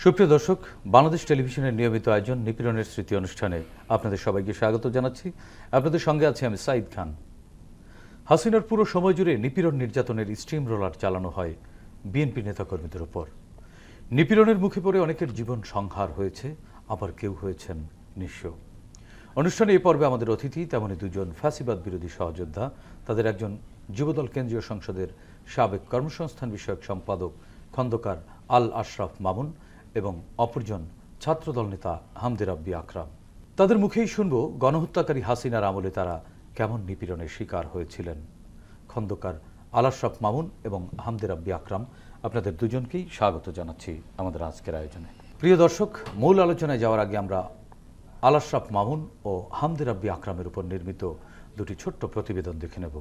সুপ্রিয় দর্শক, বাংলাদেশ টেলিভিশনের নিয়মিত আয়োজন নিপীড়নের স্মৃতি অনুষ্ঠানে আপনাদের সবাইকে স্বাগত জানাচ্ছি। আপনাদের সঙ্গে আছি আমি সাইদ খান। হাসিনার পুরো সময় জুড়ে নিপীড়ন নির্যাতনের স্টিম রোলার চালানো হয় বিএনপি নেতাকর্মীদের উপর। নিপীড়নের মুখে পড়ে অনেকের জীবন সংহার হয়েছে, আবার কেউ হয়েছেন নিঃস্ব। অনুষ্ঠানে এই পর্বে আমাদের অতিথি তেমনই দুজন ফ্যাসিবাদ বিরোধী সহযোদ্ধা। তাদের একজন যুবদল কেন্দ্রীয় সংসদের সাবেক কর্মসংস্থান বিষয়ক সম্পাদক খন্দকার আল আশরাফ মামুন এবং অপরজন ছাত্রদল নেতা হামদে রাব্বি আকরাম। তাদের মুখেই শুনব গণহত্যাকারী হাসিনার আমলে তারা কেমন নিপীড়নের শিকার হয়েছিলেন। খন্দকার আল আশরাফ মামুন এবং হামদে রাব্বি আকরাম, আপনাদের দুজনকেই স্বাগত জানাচ্ছি আমাদের আজকের আয়োজনে। প্রিয় দর্শক, মূল আলোচনায় যাওয়ার আগে আমরা আল আশরাফ মামুন ও হামদে রাব্বি আকরামের উপর নির্মিত দুটি ছোট্ট প্রতিবেদন দেখে নেব।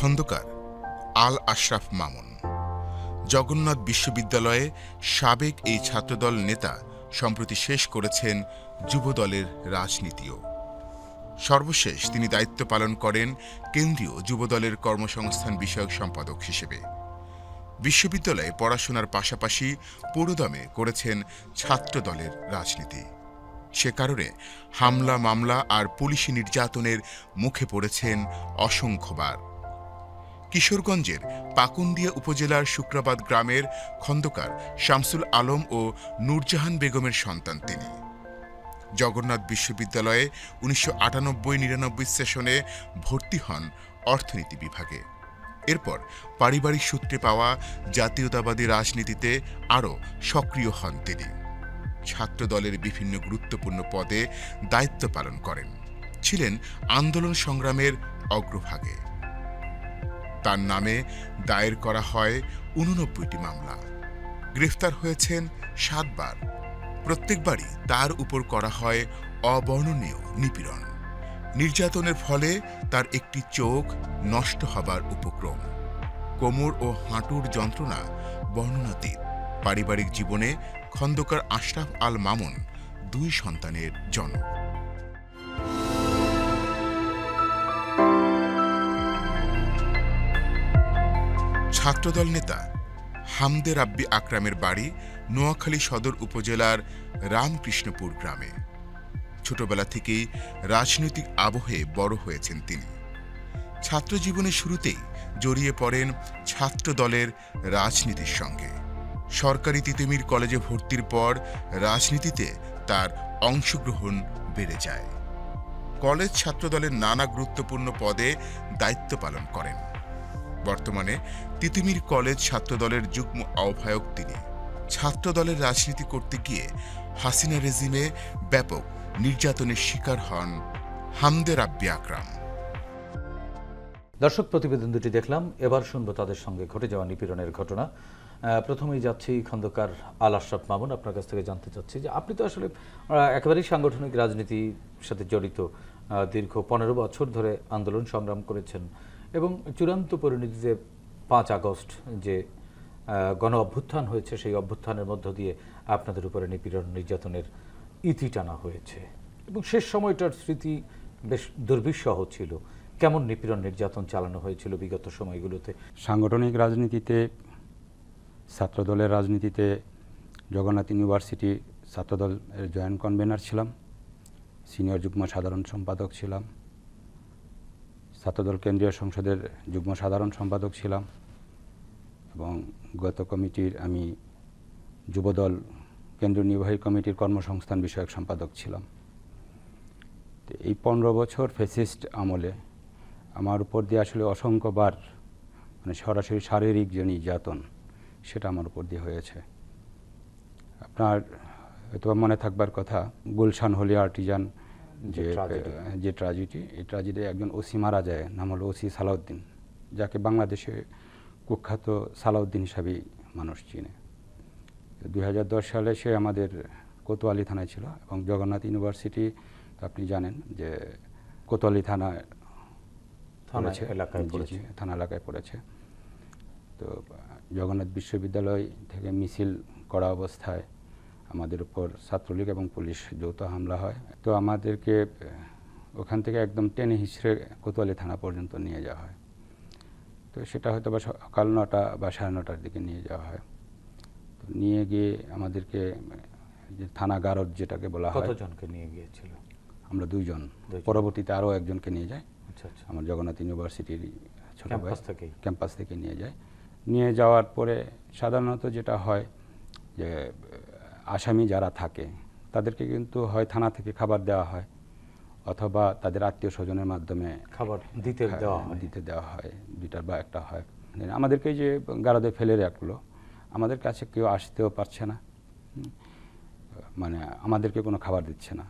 খন্দকার আল আশরাফ মামুন জগন্নাথ বিশ্ববিদ্যালয়ে সাবেক এই ছাত্রদল নেতা সম্প্রতি শেষ করেছেন যুবদলের রাজনীতিও। সর্বশেষ তিনি দায়িত্ব পালন করেন কেন্দ্রীয় যুবদলের কর্মসংস্থান বিষয়ক সম্পাদক হিসেবে। বিশ্ববিদ্যালয়ে পড়াশোনার পাশাপাশি পুরোদমে করেছেন ছাত্রদলের রাজনীতি। সে কারণে হামলা মামলা আর পুলিশি নির্যাতনের মুখে পড়েছেন অসংখ্যবার। কিশোরগঞ্জের পাকুন্দিয়া উপজেলার শুক্রাবাদ গ্রামের খন্দকার শামসুল আলম ও নূরজাহান বেগমের সন্তান তিনি। জগন্নাথ বিশ্ববিদ্যালয়ে 1998-99 সেশনে ভর্তি হন অর্থনীতি বিভাগে। এরপর পারিবারিক সূত্রে পাওয়া জাতীয়তাবাদী রাজনীতিতে আরও সক্রিয় হন তিনি। ছাত্রদলের বিভিন্ন গুরুত্বপূর্ণ পদে দায়িত্ব পালন করেন, ছিলেন আন্দোলন সংগ্রামের অগ্রভাগে। তার নামে দায়ের করা হয় 89টি মামলা। গ্রেফতার হয়েছেন 7 বার। প্রত্যেকবারই তার উপর করা হয় অবর্ণনীয় নিপীড়ন। নির্যাতনের ফলে তার একটি চোখ নষ্ট হবার উপক্রম। কোমর ও হাঁটুর যন্ত্রণা বর্ণনাতীত। পারিবারিক জীবনে খন্দকার আশরাফ আল মামুন 2 সন্তানের জনক। ছাত্রদল নেতা হামদে রাব্বি আকরামের বাড়ি নোয়াখালী সদর উপজেলার রামকৃষ্ণপুর গ্রামে। ছোটবেলা থেকেই রাজনৈতিক আবহে বড় হয়েছেন তিনি। ছাত্রজীবনের শুরুতেই জড়িয়ে পড়েন ছাত্রদলের রাজনীতির সঙ্গে। সরকারি তিতুমীর কলেজে ভর্তির পর রাজনীতিতে তার অংশগ্রহণ বেড়ে যায়। কলেজ ছাত্রদলের নানা গুরুত্বপূর্ণ পদে দায়িত্ব পালন করেন। বর্তমানে তিতুমীর কলেজ ছাত্রদলের যুগ্ম আহ্বায়ক তিনি। ছাত্রদলের রাজনীতি করতে গিয়ে হাসিনা রেজিমে ব্যাপক নির্যাতনের শিকার হন হামদে রাব্বি আকরাম। দর্শক, প্রতিবেদন দুটি দেখলাম, এবার শুনবো তাদের সঙ্গে ঘটে যাওয়া নিপীড়নের ঘটনা। প্রথমেই যাচ্ছি খন্দকার আল আশরাফ মামুন, আপনার কাছ থেকে জানতে চাচ্ছি যে আপনি তো আসলে একেবারেই সাংগঠনিক রাজনীতির সাথে জড়িত, দীর্ঘ 15 বছর ধরে আন্দোলন সংগ্রাম করেছেন এবং চূড়ান্ত পরিণতিতে 5 আগস্ট যে গণ অভ্যুত্থান হয়েছে, সেই অভ্যুত্থানের মধ্য দিয়ে আপনাদের উপরে নিপীড়ন নির্যাতনের ইতি টানা হয়েছে এবং শেষ সময়টার স্মৃতি বেশ দুর্বিষহ ছিল। কেমন নিপীড়ন নির্যাতন চালানো হয়েছিল বিগত সময়গুলোতে? সাংগঠনিক রাজনীতিতে, ছাত্রদলের রাজনীতিতে জগন্নাথ ইউনিভার্সিটি ছাত্রদলের জয়েন্ট কনভেনার ছিলাম, সিনিয়র যুগ্ম সাধারণ সম্পাদক ছিলাম, ছাত্রদল কেন্দ্রীয় সংসদের যুগ্ম সাধারণ সম্পাদক ছিলাম এবং গত কমিটির আমি যুবদল কেন্দ্রীয় নির্বাহী কমিটির কর্মসংস্থান বিষয়ক সম্পাদক ছিলাম। তো এই 15 বছর ফ্যাসিস্ট আমলে আমার উপর দিয়ে আসলে অসংখ্যবার সরাসরি শারীরিক যে নির্যাতন সেটা আমার উপর দিয়ে হয়েছে। আপনার হয়তো মনে থাকবার কথা, গুলশান হোলি আর্টিজান যে ট্র্যাজেডি, এই ট্র্যাজেডি একজন ওসি মারা যায়, নাম হলো ওসি সালাউদ্দিন, যাকে বাংলাদেশে কুখ্যাত সালাউদ্দিন হিসাবেই মানুষ চিনে। 2010 সালে সে আমাদের কোতোয়ালি থানায় ছিল এবং জগন্নাথ ইউনিভার্সিটি আপনি জানেন যে কোতোয়ালি থানা এলাকায় পড়েছে। তো জগন্নাথ বিশ্ববিদ্যালয় থেকে মিছিল করা অবস্থায় আমাদের উপর ছাত্রলীগ এবং পুলিশ যৌথ হামলা হয়। তো আমাদেরকে ওখান থেকে একদম টেনে হিঁচড়ে কোতোয়ালি থানা পর্যন্ত নিয়ে যাওয়া হয়। তো সেটা হয়তো বা সকাল 9টা বা 9:30টার দিকে নিয়ে যাওয়া হয়। তো নিয়ে গিয়ে আমাদেরকে যে থানা গারদ যেটাকে বলা হয়, কতজনকে নিয়ে গিয়েছিল? আমরা 2 জন, দুইজন। পরবর্তীতে আরও একজনকে নিয়ে যায় আচ্ছা আচ্ছা, আমার জগন্নাথ ইউনিভার্সিটির ছোট ভাই, ক্যাম্পাস থেকেই? ক্যাম্পাস থেকে নিয়ে যায়। নিয়ে যাওয়ার পরে সাধারণত যেটা হয় যে আসামি যারা থাকে তাদেরকে কিন্তু হয় থানা থেকে খাবার দেওয়া হয় অথবা তাদের আত্মীয় স্বজনের মাধ্যমে খাবার দিতে দেওয়া হয়? দিতে দেওয়া হয়, 2টার বা 1টা হয়। আমাদেরকে যে গারদে ফেলে রাখলো, আমাদের কাছে কেউ আসতেও পারছে না, মানে আমাদেরকে কোনো খাবার দিচ্ছে না।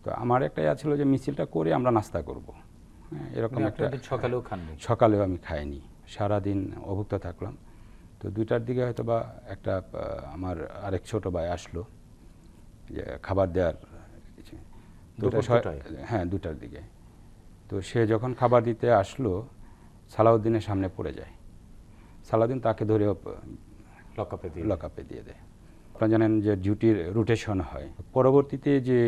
তো আমার একটা ইয়া ছিল যে মিছিলটা করে আমরা নাস্তা করব, এরকম একটা। সকালেও খাননি? সকালেও আমি খাইনি, সারাদিন অভুক্ত থাকলাম। তো 2টার দিকে হয়তো বা একটা আমার আরেক ছোট ভাই আসলো যে খাবার দেওয়ার। হ্যাঁ, 2টার দিকে। তো সে যখন খাবার দিতে আসলো, সালাউদ্দিনের সামনে পড়ে যায়। সালাউদ্দিন তাকে ধরে লকআপে দিয়ে দেয়। আপনারা জানেন যে ডিউটির রোটেশন হয়, পরবর্তীতে যে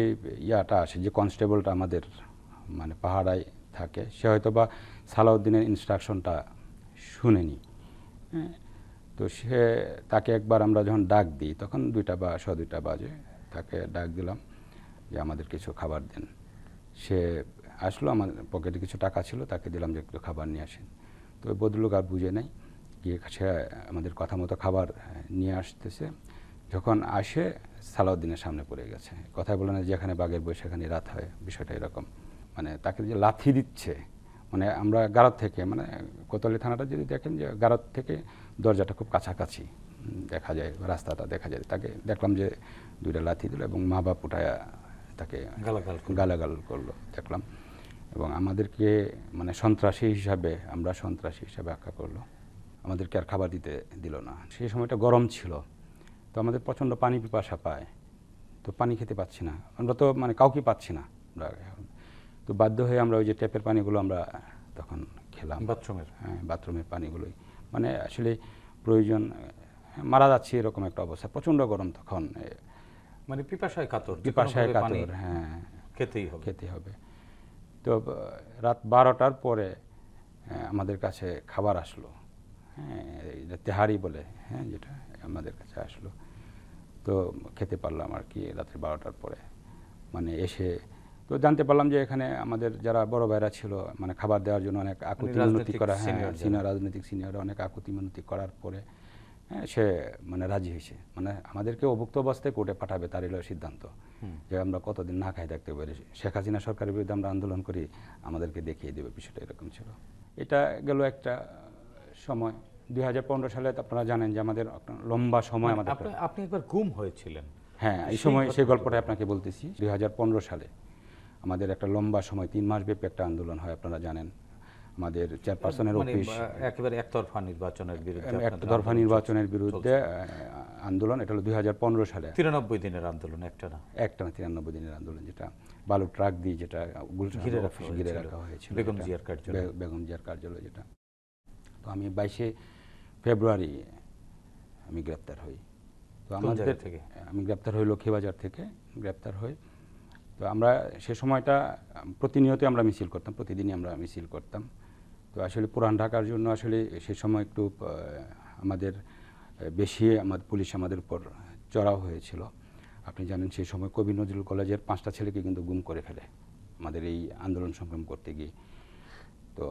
ইয়াটা আসে, যে কনস্টেবলটা আমাদের মানে পাহারায় থাকে, সে হয়তো বা সালাউদ্দিনের ইনস্ট্রাকশনটা শুনেনি। তো সে তাকে একবার আমরা যখন ডাক দিই, তখন 2টা বা 2:15 বাজে, তাকে ডাক দিলাম যে আমাদের কিছু খাবার দেন। সে আসলো, আমার পকেটে কিছু টাকা ছিল, তাকে দিলাম যে একটু খাবার নিয়ে আসেন। তো ওই ভদ্রলোক আর বুঝে নেই, গিয়ে সে আমাদের কথা মতো খাবার নিয়ে আসতেছে। যখন আসে, সালাউদ্দিনের সামনে পড়ে গেছে। কথায় বলে না, যেখানে বাঘের বই সেখানে রাত হয়, বিষয়টা এরকম। মানে তাকে যে লাথি দিচ্ছে, মানে আমরা গারদ থেকে, মানে কোতোয়ালি থানাটা যদি দেখেন যে গারদ থেকে দরজাটা খুব কাছাকাছি দেখা যায়, রাস্তাটা দেখা যায়, তাকে দেখলাম যে 2টা লাথি দিল এবং মা বাপ উঠায়া তাকে গালাগাল করলো দেখলাম। এবং আমাদেরকে মানে সন্ত্রাসী হিসাবে, আমরা সন্ত্রাসী হিসাবে আখ্যা করলো। আমাদেরকে আর খাবার দিতে দিল না। সেই সময়টা গরম ছিল, তো আমাদের প্রচণ্ড পানি পিপাসা পায়, তো পানি খেতে পাচ্ছি না আমরা, তো মানে কাউকে পাচ্ছি না আমরা। তো বাধ্য হয়ে আমরা ওই যে ট্যাপের পানিগুলো আমরা তখন খেলাম, বাথরুমের পানিগুলোই। মানে আসলে প্রয়োজন, মারা যাচ্ছে এরকম একটা অবস্থা, প্রচণ্ড গরম তখন, মানে পিপাসায় কাতর, হ্যাঁ, খেতেই হবে। তো রাত 12টার পরে আমাদের কাছে খাবার আসলো, হ্যাঁ, তেহারি বলে, হ্যাঁ, যেটা আমাদের কাছে আসলো। তো খেতে পারলাম আর কি রাত্রি 12টার পরে। মানে এসে তো জানতে পারলাম যে এখানে আমাদের যারা বড় ভাইরা ছিল, মানে খাবার দেওয়ার জন্য অনেক আকুতি মিনতি করা, হ্যাঁ, রাজনৈতিক সিনিয়র অনেক আকুতি মিনতি করার পরে সে মানে রাজি হয়েছে, মানে আমাদেরকে অভুক্ত অবস্থায় কোর্টে পাঠাবে, তার এলো সিদ্ধান্ত যে আমরা কতদিন না খাই থাকতে পারি। শেখ হাসিনা সরকারের বিরুদ্ধে আমরা আন্দোলন করি, আমাদেরকে দেখিয়ে দেবে, বিষয়টা এরকম ছিল। এটা গেল একটা সময়। 2015 সালে আপনারা জানেন যে আমাদের লম্বা সময় আমাদের, আপনি একবার গুম হয়েছিলেন। হ্যাঁ, এই সময় সেই গল্পটা আপনাকে বলতেছি। 2015 সালে আমাদের একটা লম্বা সময় 3 মাস ব্যাপী একটা আন্দোলন হয়, আপনারা জানেন। আমাদের চেয়ারপারসনের অফিস, একেবারে একতরফা নির্বাচনের বিরুদ্ধে আন্দোলন। এটা হলো 2015 সালে 93 দিনের আন্দোলন, একটানা 93 দিনের আন্দোলন, যেটা বালু ট্রাক দিয়ে যেটা ঘিরে রাখা হয়েছিল, বেগম জিয়ার কার্যালয় যেটা। তো আমি 22শে ফেব্রুয়ারি আমি গ্রেপ্তার হই। তো আমি গ্রেপ্তার হই লক্ষ্মীবাজার থেকে গ্রেপ্তার হই। তো আমরা সে সময়টা প্রতিনিয়ত আমরা মিছিল করতাম, প্রতিদিনই আমরা মিছিল করতাম। তো আসলে পুরান ঢাকার জন্য আসলে সে সময় একটু আমাদের বেশি পুলিশ আমাদের উপর চড়াও হয়েছিল। আপনি জানেন সেই সময় কবি নজরুল কলেজের 5টা ছেলেকে কিন্তু গুম করে ফেলে আমাদের এই আন্দোলন সংগ্রাম করতে গিয়ে। তো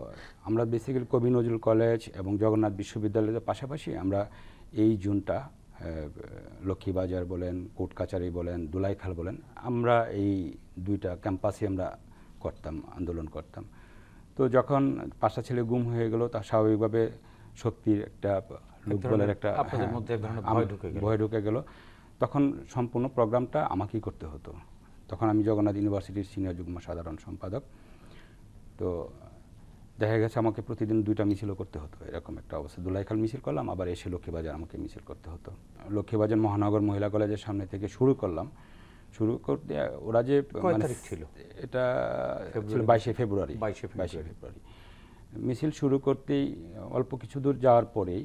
আমরা বেসিক্যালি কবি নজরুল কলেজ এবং জগন্নাথ বিশ্ববিদ্যালয়ের পাশাপাশি আমরা এই জোনটা, লক্ষ্মীবাজার বলেন, কোর্ট কাচারি বলেন, দুলাইখাল বলেন, আমরা এই 2টা ক্যাম্পাসে আমরা আন্দোলন করতাম। তো যখন 5টা ছেলে গুম হয়ে গেল, তা স্বাভাবিকভাবে শক্তির একটা লোকবলের একটা ভয় ঢুকে গেল। তখন সম্পূর্ণ প্রোগ্রামটা আমাকেই করতে হতো। তখন আমি জগন্নাথ ইউনিভার্সিটির সিনিয়র যুগ্ম সাধারণ সম্পাদক। তো দেখা গেছে আমাকে প্রতিদিন 2টা মিছিলও করতে হতো, এরকম একটা অবস্থা। দুলাইখাল মিছিল করলাম, আবার এসে লক্ষ্মীবাজার আমাকে মিছিল করতে হতো। লক্ষ্মীবাজার মহানগর মহিলা কলেজের সামনে থেকে শুরু করলাম। শুরু করতে ওরা যে ছিল, এটা ছিল 22শে ফেব্রুয়ারি। মিছিল শুরু করতেই অল্প কিছু দূর যাওয়ার পরেই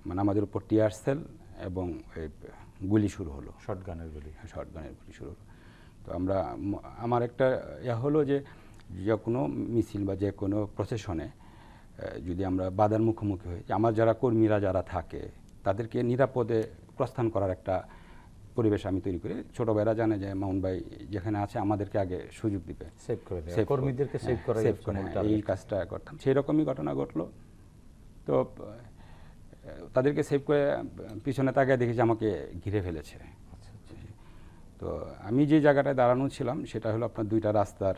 মানে আমাদের উপর টিয়ার সেল এবং গুলি শুরু হলো, শর্টগানের গুলি শুরু হলো। তো আমার একটা হলো যে কোনো মিছিল বা যে কোনো প্রসেশনে যদি আমরা বাধার মুখোমুখি হই, আমার যারা কর্মীরা যারা থাকে তাদেরকে নিরাপদে প্রস্থান করার একটা পরিবেশ আমি তৈরি করি। ছোট ভাইরা জানে যে মামুন ভাই যেখানে আছে আমাদেরকে আগে সুযোগ দিবে, সেভ করে দেয়, Save কর্মীদেরকে সেভ করা, এই কাজটা করতাম। সেই রকমই ঘটনা ঘটলো। তো তাদেরকে সেভ করে পিছনে তাকিয়ে দেখি যে আমাকে ঘিরে ফেলেছে। তো আমি যে জায়গাটায় দাঁড়ানো ছিলাম সেটা হলো আপনার দুইটা রাস্তার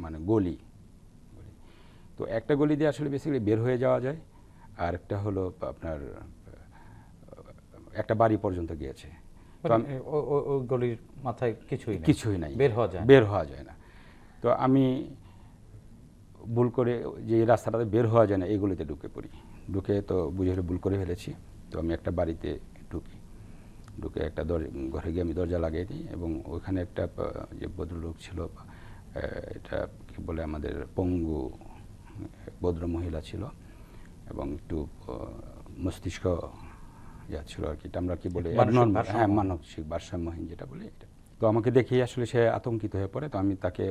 মানে গলি। তো একটা গলি দিয়ে আসলে বেসিক্যালি বের হয়ে যাওয়া যায়, আর একটা হলো আপনার একটা বাড়ি পর্যন্ত গিয়েছে। তো ওই গলির মাথায় কিছুই নাই, বের হওয়া যায় না। তো আমি ভুল করে যে রাস্তাটাতে বের হওয়া যায় না এই গলিতে ঢুকে তো বুঝে হলে ভুল করে ফেলেছি। তো আমি একটা বাড়িতে ঢুকে একটা ঘরে গিয়ে আমি দরজা লাগিয়ে দিই, এবং ওইখানে একটা যে ভদ্রলোক ছিল, এটা কি বলে আমাদের পঙ্গু ভদ্র মহিলা ছিল, এবং একটু মস্তিষ্ক ছিল আর কি, আমরা কি বলি মানসিক ভারসাম্যহীন যেটা বলি এটা। তো আমাকে দেখেই আসলে সে আতঙ্কিত হয়ে পড়ে। তো আমি তাকে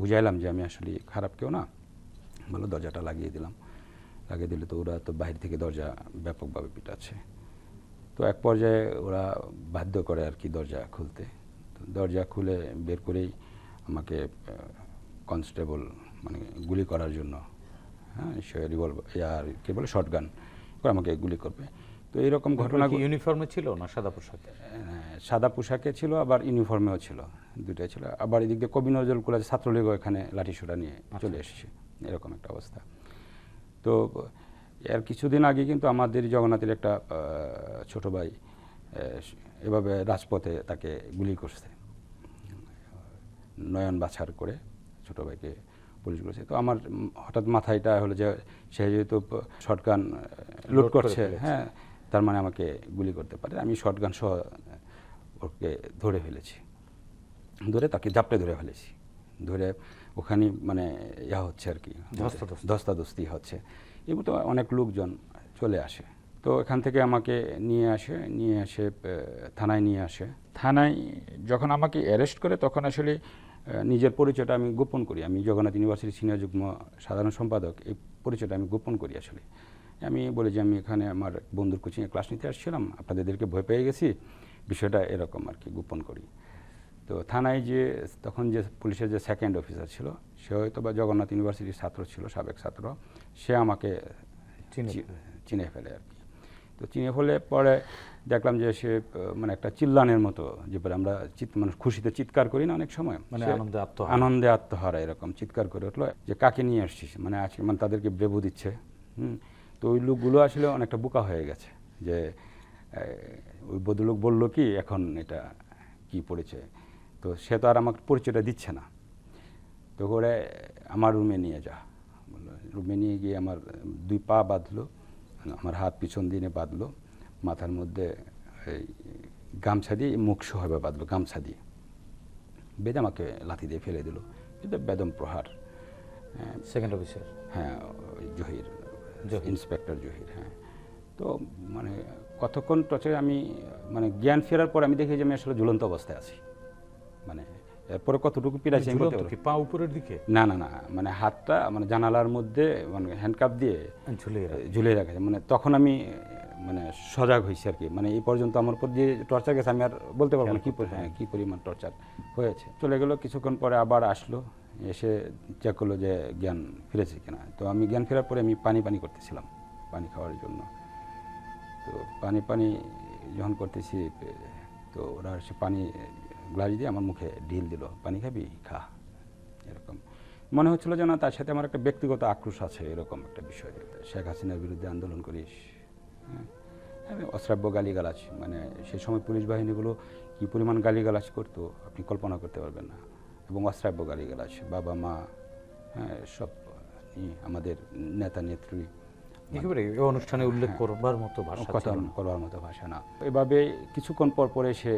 বুঝাইলাম যে আমি আসলে খারাপ কেউ না, বলো দরজাটা লাগিয়ে দিলে তো ওরা তো বাইরে থেকে দরজা ব্যাপকভাবে পিটাচ্ছে। তো এক পর্যায়ে ওরা বাধ্য করে আর কি দরজা খুলতে। তো দরজা খুলে বের করেই আমাকে কনস্টেবল মানে গুলি করার জন্য, হ্যাঁ, সে রিভলভার আর কি বলে শটগান করে আমাকে গুলি করবে। তো এইরকম ঘটনা। ইউনিফর্মে ছিল না সাদা পোশাকে? সাদা পোশাকে ছিল, আবার ইউনিফর্মেও ছিল, দুটাই ছিল। আবার এদিক দিয়ে কবি নজরুল কলেজ ছাত্রলীগও এখানে লাঠিসোঁটা নিয়ে চলে এসেছে, এরকম একটা অবস্থা। তো এর কিছুদিন আগে কিন্তু আমাদের জগন্নাথের একটা ছোট ভাই এভাবে রাজপথে তাকে গুলি করছে, নয়ন বাছার করে ছোট ভাইকে পুলিশ করেছে। তো আমার হঠাৎ মাথায়টা হলো যে সে যেহেতু শটগান লোড করছে, হ্যাঁ, তার মানে আমাকে গুলি করতে পারে। আমি শটগান সহ ওকে ধরে তাকে জাপটে ধরে ফেলেছি। ধরে ওখানে মানে হচ্ছে আর কি, ধস্তাধস্তি হচ্ছে। এবার তো অনেক লোকজন চলে আসে। তো এখান থেকে আমাকে নিয়ে আসে থানায় নিয়ে আসে। থানায় যখন আমাকে অ্যারেস্ট করে তখন আসলে নিজের পরিচয়টা আমি গোপন করি। আমি জগন্নাথ ইউনিভার্সিটির সিনিয়র যুগ্ম সাধারণ সম্পাদক, এই পরিচয়টা আমি গোপন করি। আসলে আমি বলি যে আমি এখানে আমার বন্ধুর কোচিংয়ে ক্লাস নিতে আসছিলাম, আপনাদেরকে ভয় পেয়ে গেছি, বিষয়টা এরকম আর কি গোপন করি। তো থানায় যে তখন যে পুলিশের যে সেকেন্ড অফিসার ছিল, সে হয়তো বা জগন্নাথ ইউনিভার্সিটির ছাত্র ছিল, সাবেক ছাত্র, সে আমাকে চিনে ফেলে আর কি। তো চিনে ফেলে পরে দেখলাম যে সে মানে একটা চিল্লানের মতো, যে আমরা মানে খুশিতে চিৎকার করি না অনেক সময়, মানে আনন্দে আত্মহারা এরকম চিৎকার করে উঠলো যে কাকে নিয়ে আসছিস, মানে আজকে মানে তাদেরকে ব্রেভু দিচ্ছে। তো ওই লোকগুলো আসলে অনেকটা বোকা হয়ে গেছে, যে ওই ভদ্রলোক বললো কি এখন এটা কি পরিচয়। তো সে তো আর আমাকে পরিচয়টা দিচ্ছে না। তো করে আমার রুমে নিয়ে যা বললো। রুমে নিয়ে গিয়ে আমার 2 পা বাঁধলো, আমার হাত পিছন দিয়ে বাঁধলো, মাথার মধ্যে এই গামছা দিয়ে মুখ সহবে বাঁধলো, গামছা দিয়ে বেঁধে আমাকে লাথি দিয়ে ফেলে দিল। এটা বেদম প্রহার। সেকেন্ড অফিসার, হ্যাঁ, জহির, ইন্সপেক্টর জহির। হ্যাঁ, তো মানে কতক্ষণ টর্চারে আমি মানে জ্ঞান ফেরার পর আমি দেখি যে আমি আসলে ঝুলন্ত অবস্থায় আছি। মানে এরপরে কতটুকু পিড়াইছি পা উপরের দিকে? না, মানে হাতটা মানে জানালার মধ্যে মানে হ্যান্ডকাপ দিয়ে ঝুলিয়ে রাখা। মানে তখন আমি মানে সজাগ হয়েছি আর কি। মানে এই পর্যন্ত আমার উপর যে টর্চার গেছে আমি আর বলতে পারবো না কি পরিমাণ টর্চার হয়েছে। চলে গেল, কিছুক্ষণ পরে আবার আসলো, এসে চেক করলো যে জ্ঞান ফিরেছে কিনা। তো আমি জ্ঞান ফেরার পরে আমি পানি করতেছিলাম, পানি খাওয়ার জন্য। তো পানি যখন করতেছি, তো ওরা সে পানি গ্লাস দিয়ে আমার মুখে ঢিল দিল, পানি খাবি, খা। এরকম মনে হচ্ছিল যেন তার সাথে আমার একটা ব্যক্তিগত আক্রোশ আছে, এরকম একটা বিষয়। শেখ হাসিনার বিরুদ্ধে আন্দোলন করিস, হ্যাঁ, অশ্রাব্য গালিগালাজ। মানে সেই সময় পুলিশ বাহিনীগুলো কি পরিমাণ গালিগালাজ করতো আপনি কল্পনা করতে পারবেন না। এবং অশ্রাব্য গালিগালাজ, বাবা মা, হ্যাঁ, সব আমাদের নেতা নেত্রী, একেবারে এই অনুষ্ঠানে উল্লেখ করবার মতো ভাষা না। এভাবে কিছুক্ষণ পরে সে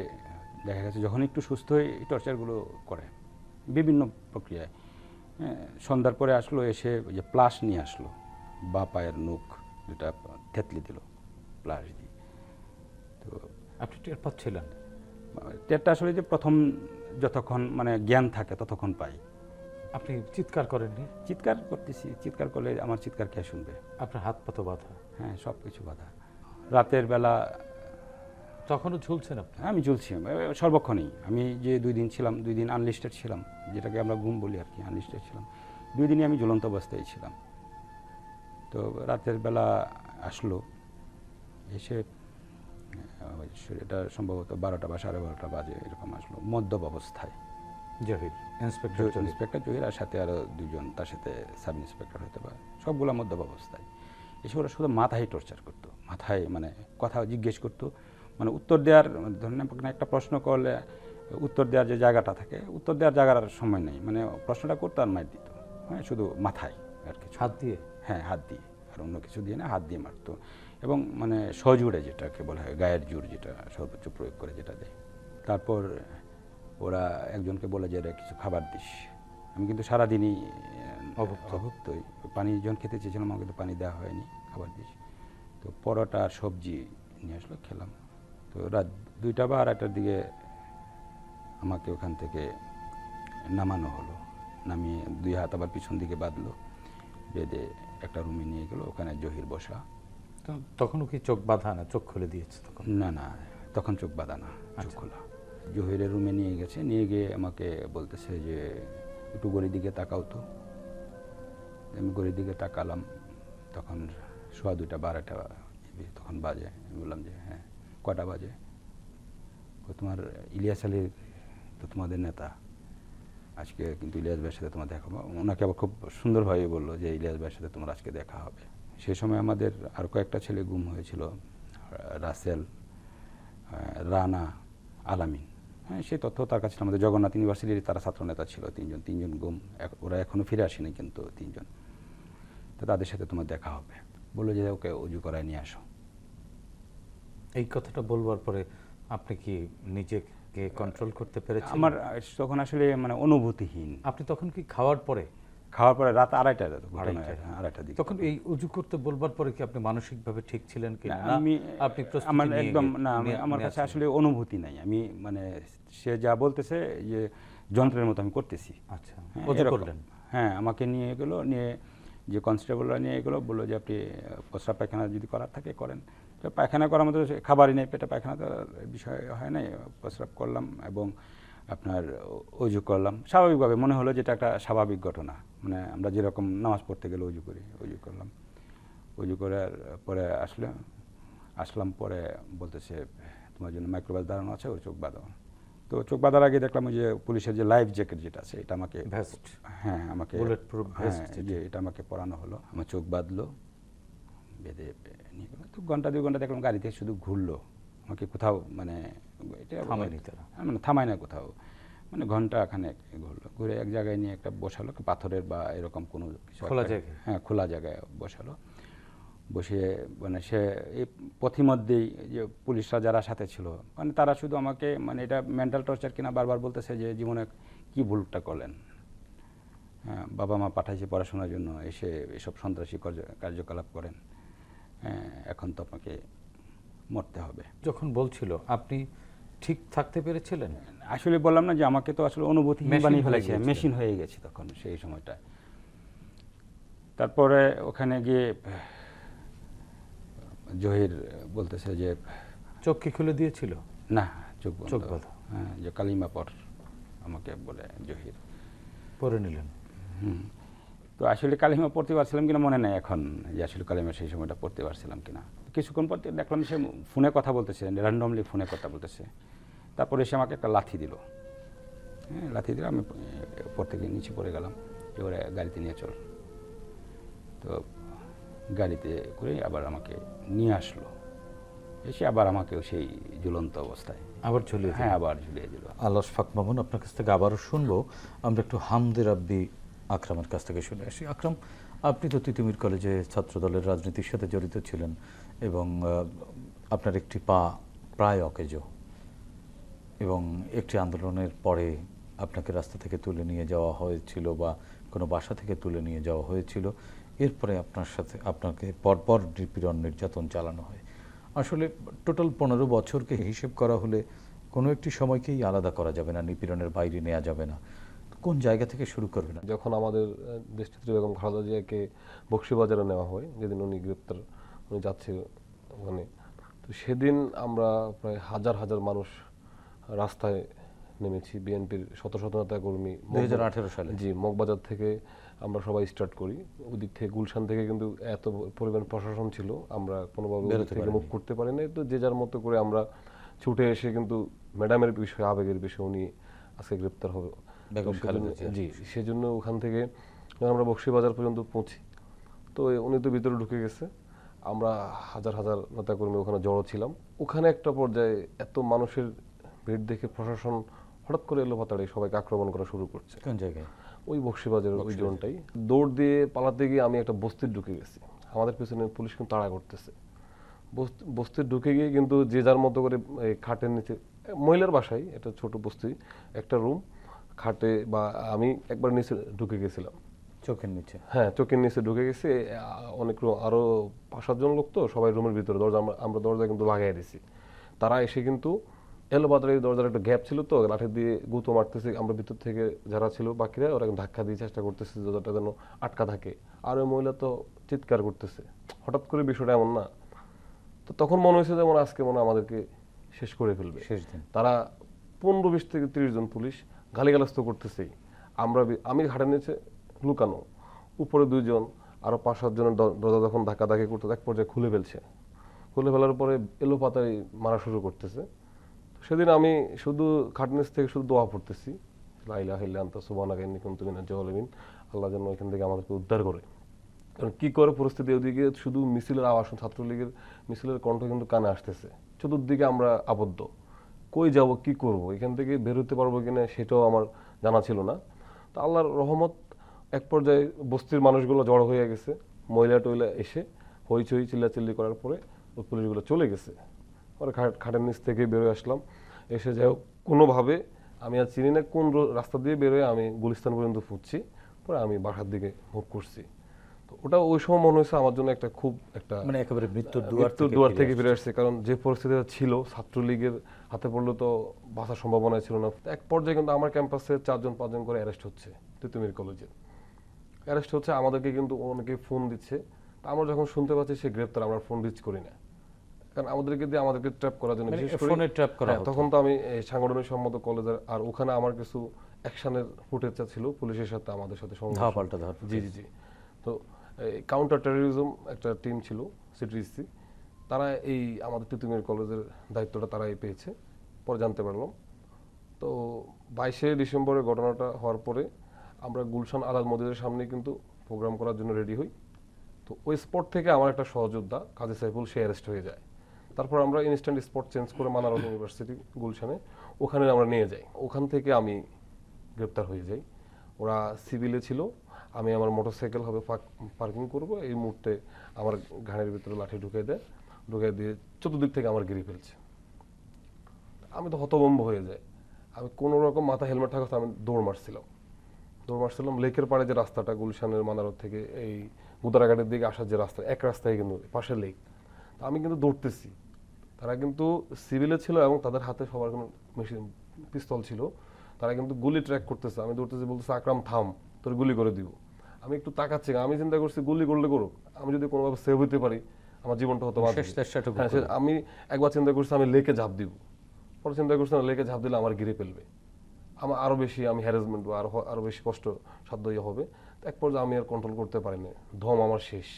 দেখা গেছে যখন একটু সুস্থ হয়ে এই টর্চারগুলো করে বিভিন্ন প্রক্রিয়ায়। সন্ধ্যার পরে আসলো, এসে যে প্লাস নিয়ে আসলো, বা পায়ের নখ যেটা থেতলি দিল প্লাস দিয়ে। তো আপনি টের পাচ্ছিলেন? টেরটা আসলে যে প্রথম যতক্ষণ মানে জ্ঞান থাকে ততক্ষণ পাই, আপনি চিৎকার করেননি? চিৎকার করতেছি, চিৎকার করলে আমার চিৎকার কে শুনবে? আপনার হাত পা তো বাঁধা। হ্যাঁ, সব কিছু বাধা। রাতের বেলা তখনও ঝুলছেন আপনি? আমি ঝুলছি সর্বক্ষণেই। আমি যে 2 দিন ছিলাম, 2 দিন আনলিস্টেড ছিলাম, যেটাকে আমরা গুম বলি আর কি, আনলিস্টেড ছিলাম। 2 দিনই আমি ঝুলন্ত অবস্থায় ছিলাম। তো রাতের বেলা আসলো, এসে এটা সম্ভবত 12টা বা 12:30 বাজে এরকম আসলো, মদ্যপ অবস্থায়। জহির, ইন্সপেক্টর জহির, আর সাথে আরও 2 জন, তার সাথে সাব ইন্সপেক্টর হতে পারে, সবগুলো মদ্যপ অবস্থায়। এসে ওরা শুধু মাথায় টর্চার করতো, মাথায় মানে কথা জিজ্ঞেস করতো, মানে উত্তর দেওয়ার, ধরেন আপনাকে একটা প্রশ্ন করলে উত্তর দেওয়ার যে জায়গাটা থাকে, উত্তর দেওয়ার জায়গার আর সময় নেই, মানে প্রশ্নটা করতো আর মার দিত, হ্যাঁ, শুধু মাথায় আর কিছু। হাত দিয়ে? হ্যাঁ, হাত দিয়ে, আর অন্য কিছু দিয়ে না, হাত দিয়ে মারতো। এবং মানে সজোরে, যেটাকে বলা হয় গায়ের জোর, যেটা সর্বোচ্চ প্রয়োগ করে যেটা দেয়। তারপর ওরা একজনকে বলে যে এরা কিছু খাবার দিস। আমি কিন্তু সারাদিনই অভুক্তই, পানি যখন খেতে চেয়েছিলাম আমাকে কিন্তু পানি দেওয়া হয়নি, খাবার দিস। তো পরোটা আর সবজি নিয়ে আসলো, খেলাম। তো রাত 2টা বা 2:30টার দিকে আমাকে ওখান থেকে নামানো হলো, নামিয়ে 2 হাত আবার পিছন দিকে বাঁধলো, বেঁধে একটা রুমে নিয়ে গেলো, ওখানে জহির বসা। তখনও কি চোখ বাঁধা না চোখ খুলে দিয়েছে তখন? না না, তখন চোখ বাঁধা না, চোখ খোলা। জহিরের রুমে নিয়ে গেছে, নিয়ে গিয়ে আমাকে বলতেছে যে একটু গড়ির দিকে তাকাও তো। আমি গড়ির দিকে তাকালাম, তখন 2:15 বা 2:30 তখন বাজে। আমি বললাম যে হ্যাঁ। কটা বাজে? তোমার ইলিয়াস আলীর তো তোমাদের নেতা, আজকে কিন্তু ইলিয়াস ভাইয়ের সাথে তোমার দেখা হবে। ওনাকে আবার খুব সুন্দরভাবে বললো যে ইলিয়াস ভাইয়ের সাথে তোমার আজকে দেখা হবে। সেই সময় আমাদের আর কয়েকটা ছেলে গুম হয়েছিল, রাসেল, রানা, আলামিন। হ্যাঁ, সেই তথ্য তার কাছে, আমাদের জগন্নাথ ইউনিভার্সিটির তারা ছাত্রনেতা ছিল 3জন গুম, ওরা এখনও ফিরে আসেনি কিন্তু 3জন। তো তাদের সাথে তোমার দেখা হবে, বললো যে ওকে উজু করায় নিয়ে আসো। এই কথাটা বলবার পরে আপনি কি নিজেকে কন্ট্রোল করতে পেরেছেন? আমার তখন আসলে মানে অনুভূতিহীন। আপনি তখন কি খাওয়ার পরে রাত 2:30 দিকে। তখন এই উজু করতে বলবার পরে কি আপনি মানসিকভাবে ঠিক ছিলেন কি না? আপনি আমার একদম না, আমার কাছে আসলে অনুভূতি নাই। আমি মানে সে যা বলতেছে যে যন্ত্রের মতো আমি করতেছি। আচ্ছা, উজু করলেন? হ্যাঁ, আমাকে নিয়ে গেলো, নিয়ে যে কনস্টেবলরা নিয়ে গেলো, বললো যে আপনি প্রস্রাব পায়খানা যদি করার থাকে করেন। তো পায়খানা করার মতো খাবারই নেই, পেটে পায়খানা তো বিষয় হয় নাই। প্রস্রাব করলাম এবং আপনার উজু করলাম স্বাভাবিকভাবে, মনে হলো যেটা একটা স্বাভাবিক ঘটনা, মানে আমরা যেরকম নামাজ পড়তে গেলে উজু করি, উজু করলাম। উজু করার পরে আসলাম, পরে বলতেছে তোমার জন্য মাইক্রোবাস দাঁড়ানো আছে, ওই চোখ বাঁধো। তো চোখ বাঁধার আগে দেখলাম ওই যে পুলিশের যে লাইফ জ্যাকেট যেটা আছে, এটা আমাকে, হ্যাঁ আমাকে বুলেটপ্রুফ ভেস্ট, যে এটা আমাকে পরানো হলো। আমার চোখ বাঁধলো, বেঁধে নিয়ে গেলো। তো 1-2 ঘন্টা দেখলাম গাড়িতে শুধু ঘুরলো, আমাকে কোথাও মানে এটা মানে থামায় না কোথাও, মানে ঘন্টাখানেক ঘুরলো। ঘুরে এক জায়গায় নিয়ে একটা বসালো, পাথরের বা এরকম কোনো কিছু, হ্যাঁ খোলা জায়গায় বসালো। বসিয়ে মানে সে এই পথিমধ্যেই যে পুলিশরা যারা সাথে ছিল, মানে তারা শুধু আমাকে, মানে এটা মেন্টাল টর্চার কিনা বারবার বলতেছে যে জীবনে কি ভুলটা করলেন, হ্যাঁ বাবা মা পাঠাইছে পড়াশোনার জন্য, এসে এসব সন্ত্রাসী কার্যকলাপ করেন, হ্যাঁ এখন তো আপনাকে মরতে হবে। যখন বলছিল আপনি ঠিক থাকতে পেরেছিলেন? আসলে বললাম না যে আমাকে তো আসলে অনুভূতিহীন বানিয়ে ফেলেছে, মেশিন হয়ে গেছে তখন সেই সময়টা। তারপরে ওখানে গিয়ে জহির বলতেছে যে চোখ কি খুলে দিয়েছিল? না, চোখ বন্ধ। হ্যাঁ, যে কালিমা পড় আমাকে বলে জহির, পড়ে নিলেন। তো আসলে কালিমা পড়তে পারছিলাম কিনা মনে নেই এখন, যে আসলে কালিমা সেই সময়টা পড়তে পারছিলাম কিনা। কিছুক্ষণ পর দেখলাম সে ফোনে কথা বলতেছে, র্যান্ডমলি ফোনে কথা বলতেছে। তারপরে সে আমাকে একটা লাথি দিল, হ্যাঁ লাথি দিল, আমি উপর থেকে নিচে পড়ে গেলাম, যে ওরা গাড়িতে নিয়ে চল। তো গাড়িতে করে আবার আমাকে নিয়ে আসলো, এসে আবার আমাকেও সেই ঝুলন্ত অবস্থায় আবার ঝুলিয়ে, হ্যাঁ আবার ঝুলিয়ে দিল। আল্লাহ ফাক মামুন, আপনার কাছ থেকে আবারও শুনবো। আমরা একটু হামদে রাব্বি আকরামের কাছ থেকে শুনে আসি। আকরাম, আপনি তো তিতুমির কলেজে ছাত্রদলের রাজনীতির সাথে জড়িত ছিলেন এবং আপনার একটি পা প্রায় অকেজো, এবং একটি আন্দোলনের পরে আপনাকে রাস্তা থেকে তুলে নিয়ে যাওয়া হয়েছিল বা কোনো বাসা থেকে তুলে নিয়ে যাওয়া হয়েছিল। এরপরে আপনাকে পরপর নিপীড়ন নির্যাতন চালানো হয়। আসলে টোটাল 15 বছরকে হিসেব করা হলে কোনো একটি সময়কেই আলাদা করা যাবে না, নিপীড়নের বাইরে নেওয়া যাবে না। কোন জায়গা থেকে শুরু করবেন? যখন আমাদের দেশনেত্রী বেগম খালেদা জিয়াকে বকশীবাজারে নেওয়া হয়, যেদিন উনি গ্রেপ্তার, উনি যাচ্ছে ওখানে, তো সেদিন আমরা প্রায় হাজার হাজার মানুষ রাস্তায় নেমেছি। বিএনপির শত শত নেতা কর্মী 2018 সালে। জি, মগবাজার থেকে আমরা সবাই স্টার্ট করি। ওদিক থেকে গুলশান থেকে কিন্তু এত পরিমাণ প্রশাসন ছিল, আমরা কোনোভাবে ওদিক থেকে মুভ করতে পারি না। তো যে যার মতো করে আমরা ছুটে এসে, কিন্তু ম্যাডামের বিষয়ে, আবেগের বিষয়ে উনি আজকে গ্রেপ্তার হবে, জি, সেজন্য ওখান থেকে আমরা বকশীবাজার পর্যন্ত পৌঁছি। তো উনি তো ভিতরে ঢুকে গেছে, আমরা হাজার হাজার নেতাকর্মী ওখানে জড়ো ছিলাম। ওখানে একটা পর্যায়ে এত মানুষের ভিড় দেখে প্রশাসন হঠাৎ করে এলোপাতাড়ি সবাইকে আক্রমণ করা শুরু করছে। কোন জায়গায়? ওই বকশীবাজারের ওই জোনটাই। দৌড় দিয়ে পালাতে গিয়ে আমি একটা বস্তির ঢুকে গেছি, আমাদের পেছনে পুলিশ কিন্তু তাড়া করতেছে। বস্তির ঢুকে গিয়ে কিন্তু যে যার মতো করে খাটের নিচে, মহিলার বাসায়, একটা ছোট বস্তি, একটা রুম, খাটে, বা আমি একবার নিচে ঢুকে গেছিলাম, চোখের নিচে। হ্যাঁ, চোখের নিচে ঢুকে গেছি। অনেক আরো 5-7 জন লোক, তো সবাই রুমের ভিতরে, দরজা আমরা দরজা কিন্তু লাগাই দিছি। তারা এসে কিন্তু এলোপাতাড়ি, দরজার একটা গ্যাপ ছিল তো, লাঠি দিয়ে গুঁতো মারতেছে। আমরা ভিতর থেকে যারা ছিল বাকিরা, ওরা ধাক্কা দিয়ে চেষ্টা করতেছে দরজাটা যেন আটকা থাকে। আর ওই মহিলা তো চিৎকার করতেছে। হঠাৎ করে বিষয়টা এমন না, তো তখন মনে হয়েছে যেমন আজকে মনে হয় আমাদেরকে শেষ করে ফেলবে। শেষ দিন। তারা 15-20 থেকে 30 জন পুলিশ গালিগালাজ তো করতেছেই। আমি ঘাটের নিচে লুকানো, উপরে 2 জন, আরো 5-7 জনের দরজা যখন ধাক্কাধাক্কি করতে, এক পর্যায়ে খুলে ফেলছে। খুলে ফেলার পরে এলোপাতাড়ি মারা শুরু করতেছে। সেদিন আমি শুধু খাটের নিচ থেকে শুধু দোয়া পড়তেছি, লা ইলাহা ইল্লা আনতা সুবহানাকা ইন্নী কুনতু মিনাজ জালিমিন, আল্লাহ যেন এখান থেকে আমাদেরকে উদ্ধার করে। কারণ কি করে পরিস্থিতি, ওদিকে শুধু মিছিলের আওয়াজ, ছাত্রলীগের মিছিলের কণ্ঠ কিন্তু কানে আসতেছে, চতুর্দিকে আমরা আবদ্ধ, কই যাব, কি করব, এখান থেকে বের হতে পারবো কিনা সেটাও আমার জানা ছিল না। তো আল্লাহর রহমত, এক পর্যায়ে বস্তির মানুষগুলো জড়ো হয়ে গেছে, মহিলা টইলা এসে হইচই চিল্লাচিল্লি করার পরে ওই পুলিশগুলো চলে গেছে। পরে খাটের নিচ থেকে বেরোয় আসলাম, এসে যাই হোক কোনোভাবে, আমি আর চিনি না কোন রাস্তা দিয়ে বেরোয় আমি গুলিস্তান পর্যন্ত ফুটছি, পরে আমি বাসার দিকে মুভ করছি। তো ওটা ওই সময় মনে হয়েছে আমার জন্য একটা খুব একটা, মানে একেবারে মৃত্যুর দুয়ার থেকে ফিরে আসছে। কারণ যে পরিস্থিতিটা ছিল, ছাত্রলীগের হাতে পড়লে তো বাঁচার সম্ভাবনা ছিল না। এক পর্যায়ে কিন্তু আমার ক্যাম্পাসে 4-5 জন করে অ্যারেস্ট হচ্ছে, তিতুমির কলেজে অ্যারেস্ট হচ্ছে। আমাদেরকে কিন্তু অনেকে ফোন দিচ্ছে। তা আমরা যখন শুনতে পাচ্ছি সে গ্রেপ্তার, আমরা ফোন রিচ করি না, কারণ আমাদেরকে ট্র্যাপ করার জন্য, বিশেষ করে ফোনে ট্র্যাপ করা হতো। তখন তো আমি সাংগঠনিক সম্মত কলেজের, আর ওখানে আমার কিছু অ্যাকশনের ফুটেজ ছিল পুলিশের সাথে, আমাদের সাথে জি জি জি। তো কাউন্টার টেরোরিজম একটা টিম ছিল সিটিসি, তারা এই আমাদের তিতুমির কলেজের দায়িত্বটা তারাই পেয়েছে, পরে জানতে পারলাম। তো 22শে ডিসেম্বরের ঘটনাটা হওয়ার পরে আমরা গুলশান আজাদ মসজিদের সামনে কিন্তু প্রোগ্রাম করার জন্য রেডি হই। তো ওই স্পট থেকে আমার একটা সহযোদ্ধা কাজী সাইফুল, সে অ্যারেস্ট হয়ে যায়। তারপর আমরা ইনস্ট্যান্ট স্পট চেঞ্জ করে মানারদ ইউনিভার্সিটি গুলশানে, ওখানে আমরা নিয়ে যাই। ওখান থেকে আমি গ্রেপ্তার হয়ে যাই। ওরা সিভিলে ছিল, আমি আমার মোটরসাইকেল হবে পার্কিং করব, এই মুহূর্তে আমার ঘাড়ের ভিতরে লাঠি ঢুকে দিয়ে চতুর্দিক থেকে আমার ঘিরে ফেলছে। আমি তো হতভম্ব হয়ে যাই। আমি কোনো রকম মাথা হেলমেট থাকা, আমি দৌড় মারছিলাম লেকের পাড়ে, যে রাস্তাটা গুলশানের মানারদ থেকে এই মুদারাঘাটের দিকে আসার যে রাস্তা, এক রাস্তায় কিন্তু পাশে লেক। আমি কিন্তু দৌড়তেছি, তারা কিন্তু সিভিলে ছিল এবং তাদের হাতে সবার কোনো মেশিন পিস্তল ছিল, তারা কিন্তু গুলি ট্র্যাক করতেছে। আমি দৌড়তেছি, বলতেছে আকরাম থাম, তোর গুলি করে দিব। আমি একটু তাকাচ্ছি, আমি চিন্তা করছি গুলি করলে করুক, আমি যদি কোনোভাবে সেভ হইতে পারি আমার জীবনটা হতো। আমি একবার চিন্তা করছি আমি লেকে ঝাঁপ দিব, পরে চিন্তা করছি লেকে ঝাঁপ দিলে আমার ঘিরে ফেলবে, আমার আরো বেশি আমি হ্যারাসমেন্ট বা আরো বেশি কষ্ট সাধ্য হবে। এক পর্যায়ে আমি আর কন্ট্রোল করতে পারিনি, দম আমার শেষ।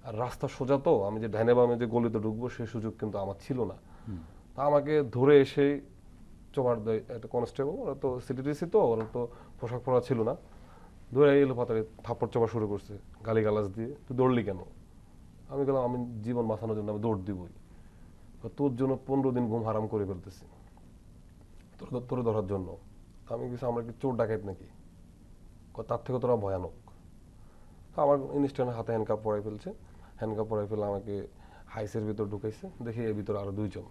আর রাস্তা সোজা, তো আমি যে ডাইনে বামে যে গলিতে ঢুকবো সেই সুযোগ কিন্তু আমার ছিল না। তা আমাকে ধরে এসে চোমার দেয় একটা কনস্টেবল, ওরা তো সিটিডিসি, তো ওরা তো পোশাক পরা ছিল না, ধরে এলো পাতারে থাপ্পড় চোপা শুরু করছে গালিগালাজ দিয়ে, তুই দৌড়লি কেন? আমি গেলাম, আমি জীবন বাঁচানোর জন্য আমি দৌড় দিবই, তোর জন্য 15 দিন ঘুম হারাম করে ফেলতেছি তোরে ধরার জন্য। আমি কিছু, আমরা কি চোর ডাকাইত নাকি? তার থেকে তোরা ভয়ানক। আমার ইনস্ট্যান্ট হাতে হ্যান্ডকাপ পরাই ফেলছে, হ্যান্ডকাপ পরাই ফেলে আমাকে হাইসের ভিতর ঢুকাইছে। দেখি এর ভিতরে আরো 2 জন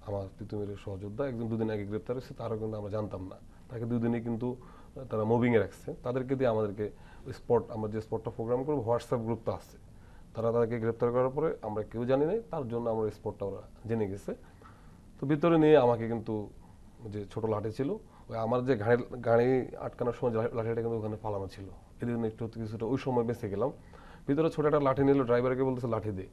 আমার তিতুমির সহযোদ্ধা, একজন 2 দিন আগে গ্রেপ্তার হয়েছে, তারও কিন্তু আমরা জানতাম না, তাকে 2 দিনই কিন্তু তারা মুভিংয়ে রাখছে। তাদেরকে দিয়ে আমাদেরকে ওই স্পট, আমরা যে স্পটটা প্রোগ্রাম করবো, হোয়াটসঅ্যাপ গ্রুপ তো আছে, তারা তাদেরকে গ্রেপ্তার করার পরে আমরা কেউ জানি নাই, তার জন্য আমরা স্পটটা ওরা জেনে গেছে। তো ভিতরে নিয়ে আমাকে কিন্তু যে ছোট লাঠি ছিল ওই আমার যে গাড়ি আটকানোর সময় যে লাঠিটা কিন্তু ওখানে পালানো ছিল, এদের জন্য একটু কিছুটা ওই সময় বেঁচে গেলাম। ভিতরে ছোট একটা লাঠি নিল, ড্রাইভারকে বলতেছে লাঠি দে।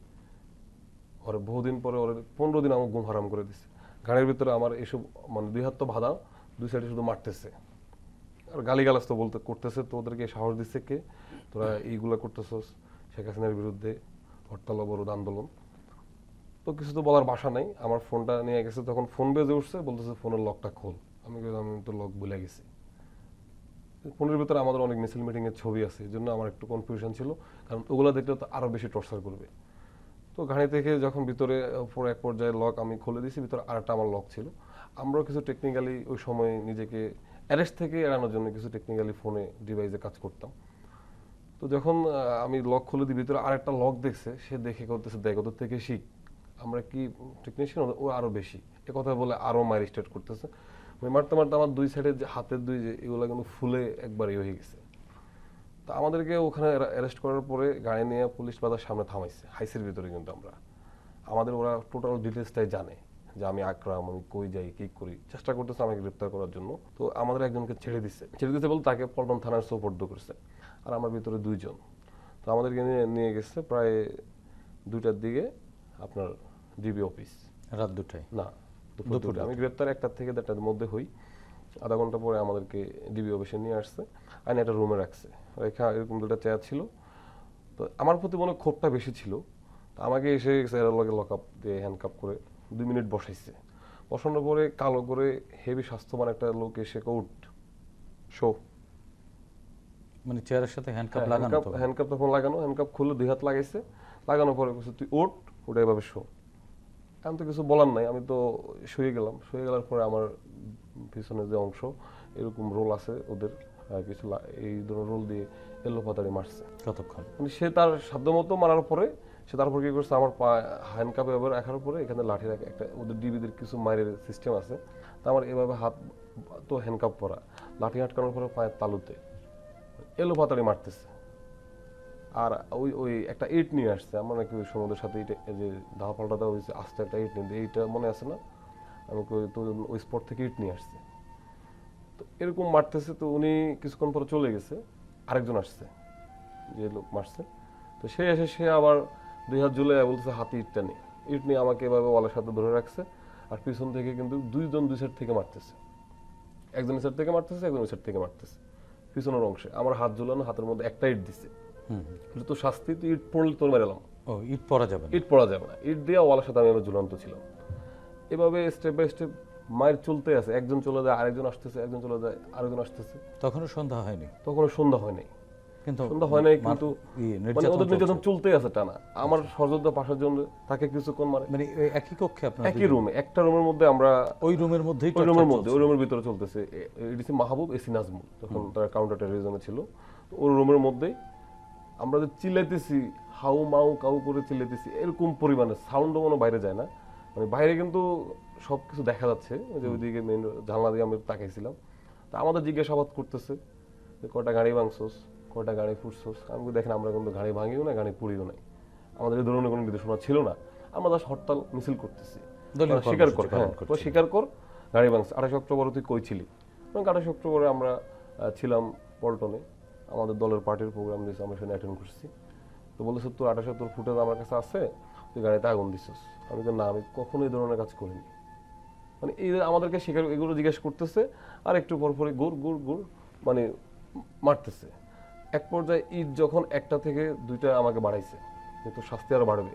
ওরে বহুদিন পরে ওরে 15 দিন আমার ঘুম হারাম করে দিচ্ছে। গাড়ির ভিতরে আমার এসব মানে 2 হাত তো বাঁধা, 2 সাইডে শুধু মারতেছে আর গালিগালাজ তো বলতে করতেছে। তো ওদেরকে সাহস দিচ্ছে কে, তোরা এইগুলা করতেছস শেখ হাসিনার বিরুদ্ধে, হরতাল অবরোধ আন্দোলন। তো কিছু তো বলার ভাষা নাই। আমার ফোনটা নিয়ে গেছে, তখন ফোন বেজে উঠছে, বলতেছে ফোনের লকটা খোল। আমি তো লক ভুলে গেছি। ফোনের ভিতরে আমাদের অনেক মিছিল মিটিং এর ছবি আছে, এই জন্য আমার একটু কনফিউশন ছিল, কারণ ওগুলো দেখলে তো আরো বেশি টর্চার করবে। তো গাড়ি থেকে যখন ভিতরে পরে এক পর্যায়ে লক আমি খুলে দিয়েছি, ভিতরে আরেকটা আমার লক ছিল। আমরাও কিছু টেকনিক্যালি ওই সময় নিজেকে অ্যারেস্ট থেকে এড়ানোর জন্য কিছু টেকনিক্যালি ফোনে ডিভাইসে কাজ করতাম। তো যখন আমি লক খুলে দিই, ভিতরে আরেকটা লক দেখছে, সে দেখে করতেছে দেখ ওদের থেকে শিখ, আমরা কি টেকনিশিয়ান, ও আরো বেশি, এ কথা বলে আরো মাইর স্টার্ট করতেছে। মারতে মারতে আমার 2 সাইডে যে হাতের 2 যে এগুলো কিন্তু ফুলে একবারই হয়ে গেছে। তো আমাদেরকে ওখানে অ্যারেস্ট করার পরে গাড়ি নিয়ে পুলিশ বাজার সামনে থামাইছে, হাইসের ভিতরে। কিন্তু আমাদের ওরা টোটাল ডিটেলসটাই জানে যে আমি আকরাম, আমি কই যাই, কি করি, চেষ্টা করতেছে আমাকে গ্রেপ্তার করার জন্য। তো আমাদের একজনকে ছেড়ে দিচ্ছে বলতে তাকে পল্টন থানার সোপর্দ করছে, আর আমার ভিতরে 2 জন। তো আমাদেরকে নিয়ে গেছে প্রায় 2টার দিকে আপনার ডিবি অফিস। রাত 2টায় না, দুপুর 2টায়। আমি গ্রেপ্তার 1টা থেকে 1টার মধ্যে হই। আধা ঘন্টা পরে আমাদেরকে ডিবি অফিসে নিয়ে আসছে, আর একটা রুমে রাখছে। এরকম 2টা চেয়ার ছিল। তো আমার প্রতি মনে ক্ষোভটা বেশি ছিল। তো আমাকে এসে লগে লকআপ দিয়ে হ্যান্ডকাপ করে 2 মিনিট বসাইছে। বসানোর পরে কালো করে হেভি স্বাস্থ্যবান একটা লোক এসে উঠ শো, মানে চেয়ারের সাথে হ্যান্ডকাপ লাগানো। হ্যান্ডকাপ তখন লাগানো, হ্যান্ডকাপ খুলে 2 হাত লাগাইছে, লাগানোর পরে তুই উঠে এভাবে শো। আমি তো কিছু বলার নাই, আমি তো শুয়ে গেলাম। শুয়ে গেলার পরে আমার পিছনে যে অংশ এরকম রোল আছে ওদের, কিছু এই ধরনের রোল দিয়ে এলোপাতাড়ি মারছে। কতক্ষণ? মানে সে তার সাধ্যমতো মারার পরে সে তারপর কি করছে, আমার পা হ্যান্ডকাপে এবার রাখার পরে এখানে লাঠি রাখে একটা, ওদের ডিবিদের কিছু মায়ের সিস্টেম আছে। তা আমার এভাবে হাত তো হ্যান্ডকাপ পরা, লাঠি আটকানোর পরে পায়ের তালুতে এলোপাতাড়ি মারতেছে। আর ওই একটা ইট নিয়ে আসছে, আমরা নাকি ওই সমুদ্রের সাথে যে ধাওয়া পাল্টাতে হয়েছে, আস্তে একটা ইট নিয়ে, এইটা মনে আছে না, আমি তো ওই স্পট থেকে ইট নিয়ে আসছে। তো এরকম মারতেছে। তো উনি কিছুক্ষণ পরে চলে গেছে, আরেকজন আসছে যে লোক মারছে। তো সে এসে সে আবার 2 হাত ঝুলে বলতেছে হাতে ইটটা নেই। ইট নিয়ে আমাকে এভাবে ওয়ালের সাথে ধরে রাখছে, আর পিছন থেকে কিন্তু 2 জন 2 সাইড থেকে মারতেছে। একজন সাইড থেকে মারতেছে, একজন সাইড থেকে মারতেছে পিছনের অংশে। আমার হাত ঝুলানো, হাতের মধ্যে একটা ইট দিছে। তো শাস্তি, তুই ইট পড়লে তোর মেরে এলাম। ও, ইট পড়া যাবে না? ইট পড়া যাবে না। ইট দিয়ে ওয়ালের সাথে আমি এবার ঝুলন্ত ছিলাম। এভাবে স্টেপ বাই স্টেপ মায়ের চলতে আছে। একজন চলে যায়, আরেকজন আসতেছে, একজন চলে যায়, আরেকজন আসতেছে। তখনও সন্ধ্যা হয়নি? তখনও সন্ধ্যা হয় নাই। কিন্তু সন্ধ্যা হয় নাই, কিন্তু মানে ওদের নির্যাতন চলতে আছে টানা। আমার সহযোদ্ধা পাশের জন্য তাকে কিছুক্ষণ মারে। মানে একই কক্ষে আপনারা? একই রুমে, একটা রুমের মধ্যে আমরা, ওই রুমের মধ্যেই? ওই রুমের মধ্যে, ওই রুমের ভিতরে চলতেছে। এডিসি মাহবুব, এসি নাজমুল, তখন তারা কাউন্টার টেরোরিজমে ছিল। ওই রুমের মধ্যেই আমরা যে চিল্লাইতেছি, হাউ মাউ কাউ করে চিল্লাইতেছি, এরকম পরিমাণে সাউন্ডও মনে বাইরে যায় না। মানে বাইরে কিন্তু সবকিছু দেখা যাচ্ছে, যে ওইদিকে মেন জানলা দিয়ে আমি তাকাইছিলাম। তা আমাদের জিজ্ঞাসাবাদ করতেছে যে কয়টা গাড়ি ভাঙছোস, কয়টা গাড়ি ফুটছোস। আমি দেখেন আমরা কিন্তু গাড়ি ভাঙিও না, গাড়ি পুড়িও নাই, আমাদের এই ধরনের কোনো নির্দেশনা ছিল না। আমরা জাস্ট হরতাল মিছিল করতেছি, স্বীকার কর, হ্যাঁ স্বীকার কর গাড়ি ভাঙছে। 28 অক্টোবর তুই কই ছিলি? 28 অক্টোবরে আমরা ছিলাম পল্টনে, আমাদের দলের পার্টির প্রোগ্রাম দিয়েছে, আমরা সেখানে অ্যাটেন্ড করছি। তো বলেছে তোর 28 তোর ফুটেজ আমার কাছে আছে, তুই গাড়িতে আগুন দিচ্ছিস। আমি তো না, আমি কখনো এই ধরনের কাজ করিনি। মানে এই আমাদেরকে স্বীকার, এগুলো জিজ্ঞেস করতেছে, আর একটু পরপরই গুড় গুড় গুড় মানে মারতেছে। এক পর্যায়ে ইট যখন 1টা থেকে 2টা আমাকে বাড়াইছে, যেহেতু শাস্তি আরো বাড়বে,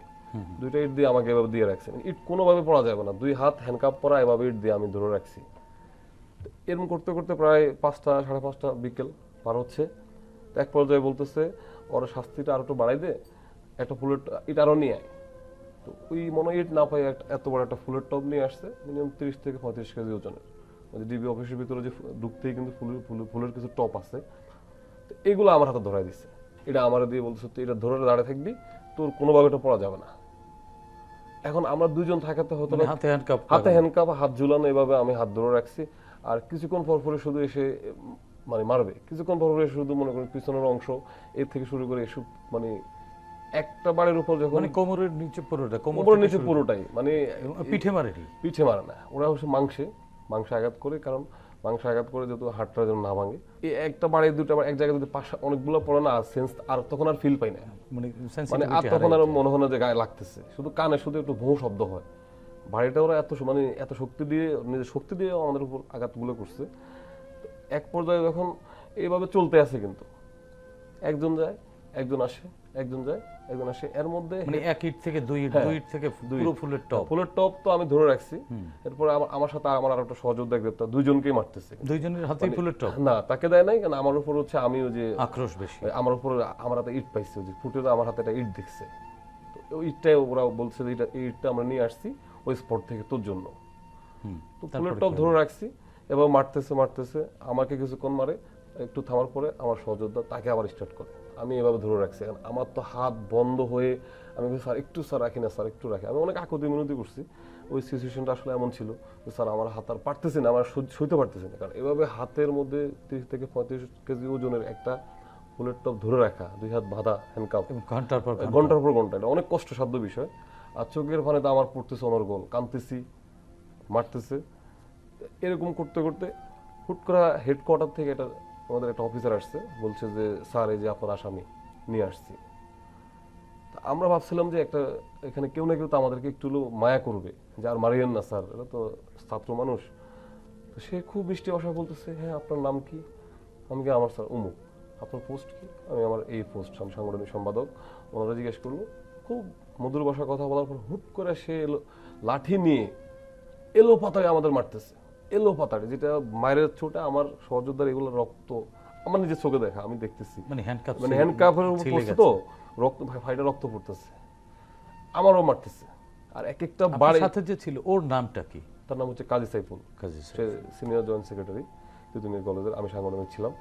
2টা ইট দিয়ে আমাকে এভাবে দিয়ে রাখছে। ইট কোনোভাবে পড়া যাবে না, 2 হাত হ্যান্ডকাপ পরা, এভাবে ইট দিয়ে আমি ধরে রাখছি। এরকম করতে করতে প্রায় 5টা 5:30 বিকেল পার হচ্ছে। এক পর্যায়ে বলতেছে ওরা শাস্তিটা আরো একটু বাড়াই দে, একটা ফুলের ইট আরো নিয়ে আয়। তো ওই মনে ইট না পাই এত বড় একটা ফুলের টব নিয়ে আসছে, মিনিমাম 30 থেকে 35 কেজি ওজনের। ডিবি অফিসের ভিতরে যে ঢুকতেই কিন্তু ফুলের কিছু টপ আছে, তো এগুলো আমার হাতে ধরাই দিচ্ছে। এটা আমার দিয়ে বলতেছে তুই এটা ধরে দাঁড়িয়ে থাকবি, তোর কোনোভাবে এটা পড়া যাবে না। এখন আমরা 2 জন থাকাতে হতো না, হাতে হ্যান্ডকাপ, হাত ঝুলানো, এভাবে আমি হাত ধরে রাখছি। আর কিছুক্ষণ পর পরে শুধু এসে মানে মারবে, কিছুক্ষণ পর পরে শুধু মনে করেন পিছনের অংশ এর থেকে শুরু করে এসব, মানে একটা বাড়ির উপর যখন, মানে কোমরের নিচে পুরোটা, কোমরের নিচে পুরোটাই, মানে পিঠে মারেনি? পিঠে মারে না, ওরা হচ্ছে মাংসে আঘাত করে। কারণ মাংস আঘাত করে যেহেতু হাতটা যেন না ভাঙে, এই একটা বাড়ি দুটো এক জায়গায় যদি পাশা অনেকগুলো পড়ে না, সেন্স আর তখন আর ফিল পাই না, মানে আর তখন আর মনে হয় না যে গায়ে লাগতেছে, শুধু কানে শুধু একটু ভোঁ শব্দ হয়। বাড়িটা ওরা এত শক্তি দিয়ে, নিজের শক্তি দিয়ে আমাদের উপর আঘাতগুলো করছে। এক পর্যায়ে যখন এইভাবে চলতে আছে, কিন্তু একজন যায় একজন আসে, একজন যায় একজন আসে, এর মধ্যে মানে এক ইট থেকে দুই ইট, দুই ইট থেকে পুরো ফুলের টপ তো আমি ধরে রাখছি। এরপর আমার সাথে আমার আর একটা সহযোদ্ধা গ্রেপ্তার, দুইজনকেই মারতেছে, দুইজনের হাতেই ফুলের টপ। না তাকে দেয় নাই, কারণ আমার উপর হচ্ছে আমি ওই যে আক্রোশ বেশি, আমার উপর আমার হাতে ইট পাইছে, যে ফুটে আমার হাতে একটা ইট দেখছে, তো ওই ইটটাই ওরা বলছে যে এই ইটটা আমরা নিয়ে আসছি ওই স্পট থেকে তোর জন্য। তো ফুলের টপ ধরে রাখছি, এবার মারতেছে আমাকে কিছুক্ষণ মারে, একটু থামার পরে আমার সহযোদ্ধা তাকে আবার স্টার্ট করে, আমি এভাবে ধরে রাখছি, কারণ আমার তো হাত বন্ধ হয়ে আমি স্যার একটু স্যার রাখি না, স্যার একটু রাখি, আমি অনেক আকুতি মিনতি করছি। ওই সিচুয়েশনটা আসলে এমন ছিল যে স্যার আমার হাত আর পারতেছি না, আমার সইতে পারতেছি না, কারণ এভাবে হাতের মধ্যে 30 থেকে 35 কেজি ওজনের একটা ফুলের টপ ধরে রাখা, দুই হাত বাঁধা হ্যান্ডকাপ, ঘন্টার পর ঘন্টা, এটা অনেক কষ্টসাধ্য বিষয়। আর চোখের পানিতে আমার পড়তেছে অনর্গল, কাঁদতেছি, মারতেছে। এরকম করতে করতে হুট করে হেডকোয়ার্টার থেকে এটা আমাদের একটা অফিসার আসছে, বলছে যে স্যার এই যে আপনার আসামি নিয়ে আসছি। আমরা ভাবছিলাম যে একটা এখানে কেউ না কেউ তো আমাদেরকে একটু মায়া করবে, যে আর মারিয়েন না স্যার, এটা তো ছাত্র মানুষ। তো সে খুব মিষ্টি ভাষায় বলতেছে, হ্যাঁ আপনার নাম কি? আমি কি, আমার স্যার অমুক। আপনার পোস্ট কি? আমি আমার এই পোস্ট, আমি সাংগঠনিক সম্পাদক। ওনারা জিজ্ঞেস করলো, খুব মধুর ভাষায় কথা বলার পর হুট করে সে লাঠি নিয়ে এলো পাতায় আমাদের মারতেছে, এলো পাতায়, যেটা মায়ের ছোটা আমার সহযোদ্ধার এগুলো রক্ত আমার নিজের চোখে দেখা, আমি দেখতেছি, মানে হ্যান্ডকাপের উপর পড়ছে তো রক্ত, ফাইটা রক্ত পড়তেছে, আমারও মারতেছে। আর এক একটা বাড়ি সাথে যে ছিল ওর নামটা কি? তার নাম হচ্ছে কাজী সাইফুল, সে সিনিয়র জয়েন্ট সেক্রেটারি তিতুমির কলেজের, আমি সাংগঠনিক ছিলাম।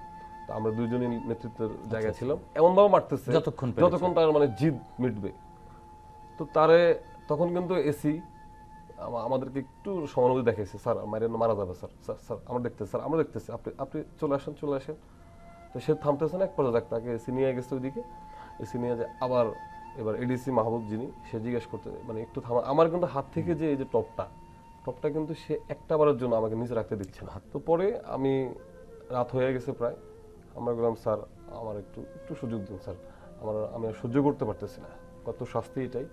তো আমরা দুইজনই নেতৃত্বের জায়গায় ছিলাম। এমন ভাবে মারতেছে যতক্ষণ তার মানে জিদ মিটবে। তো তারে তখন কিন্তু এসি আমাদেরকে একটু সমানুভূতি দেখাইছে, স্যার মারা যাবে স্যার, স্যার আমরা দেখতেছি, স্যার আমরা দেখতেছি, আপনি চলে আসেন। তো সে থামতেছে না, এক পর্যায়ে তাকে এসি নিয়ে গেছে ওইদিকে, এসি নিয়ে যে আবার এবার এডিসি মাহবুব যিনি, সে জিজ্ঞেস করতে, মানে একটু থামা, আমার কিন্তু হাত থেকে যে এই যে টপটা কিন্তু সে একটা বারের জন্য আমাকে নিচে রাখতে দিচ্ছে না। তো পরে আমি রাত হয়ে গেছে প্রায়, আমরা বললাম স্যার আমার একটু সুযোগ দিন স্যার, আমি আর সহ্য করতে পারতেছি না, কত শাস্তি এটাই,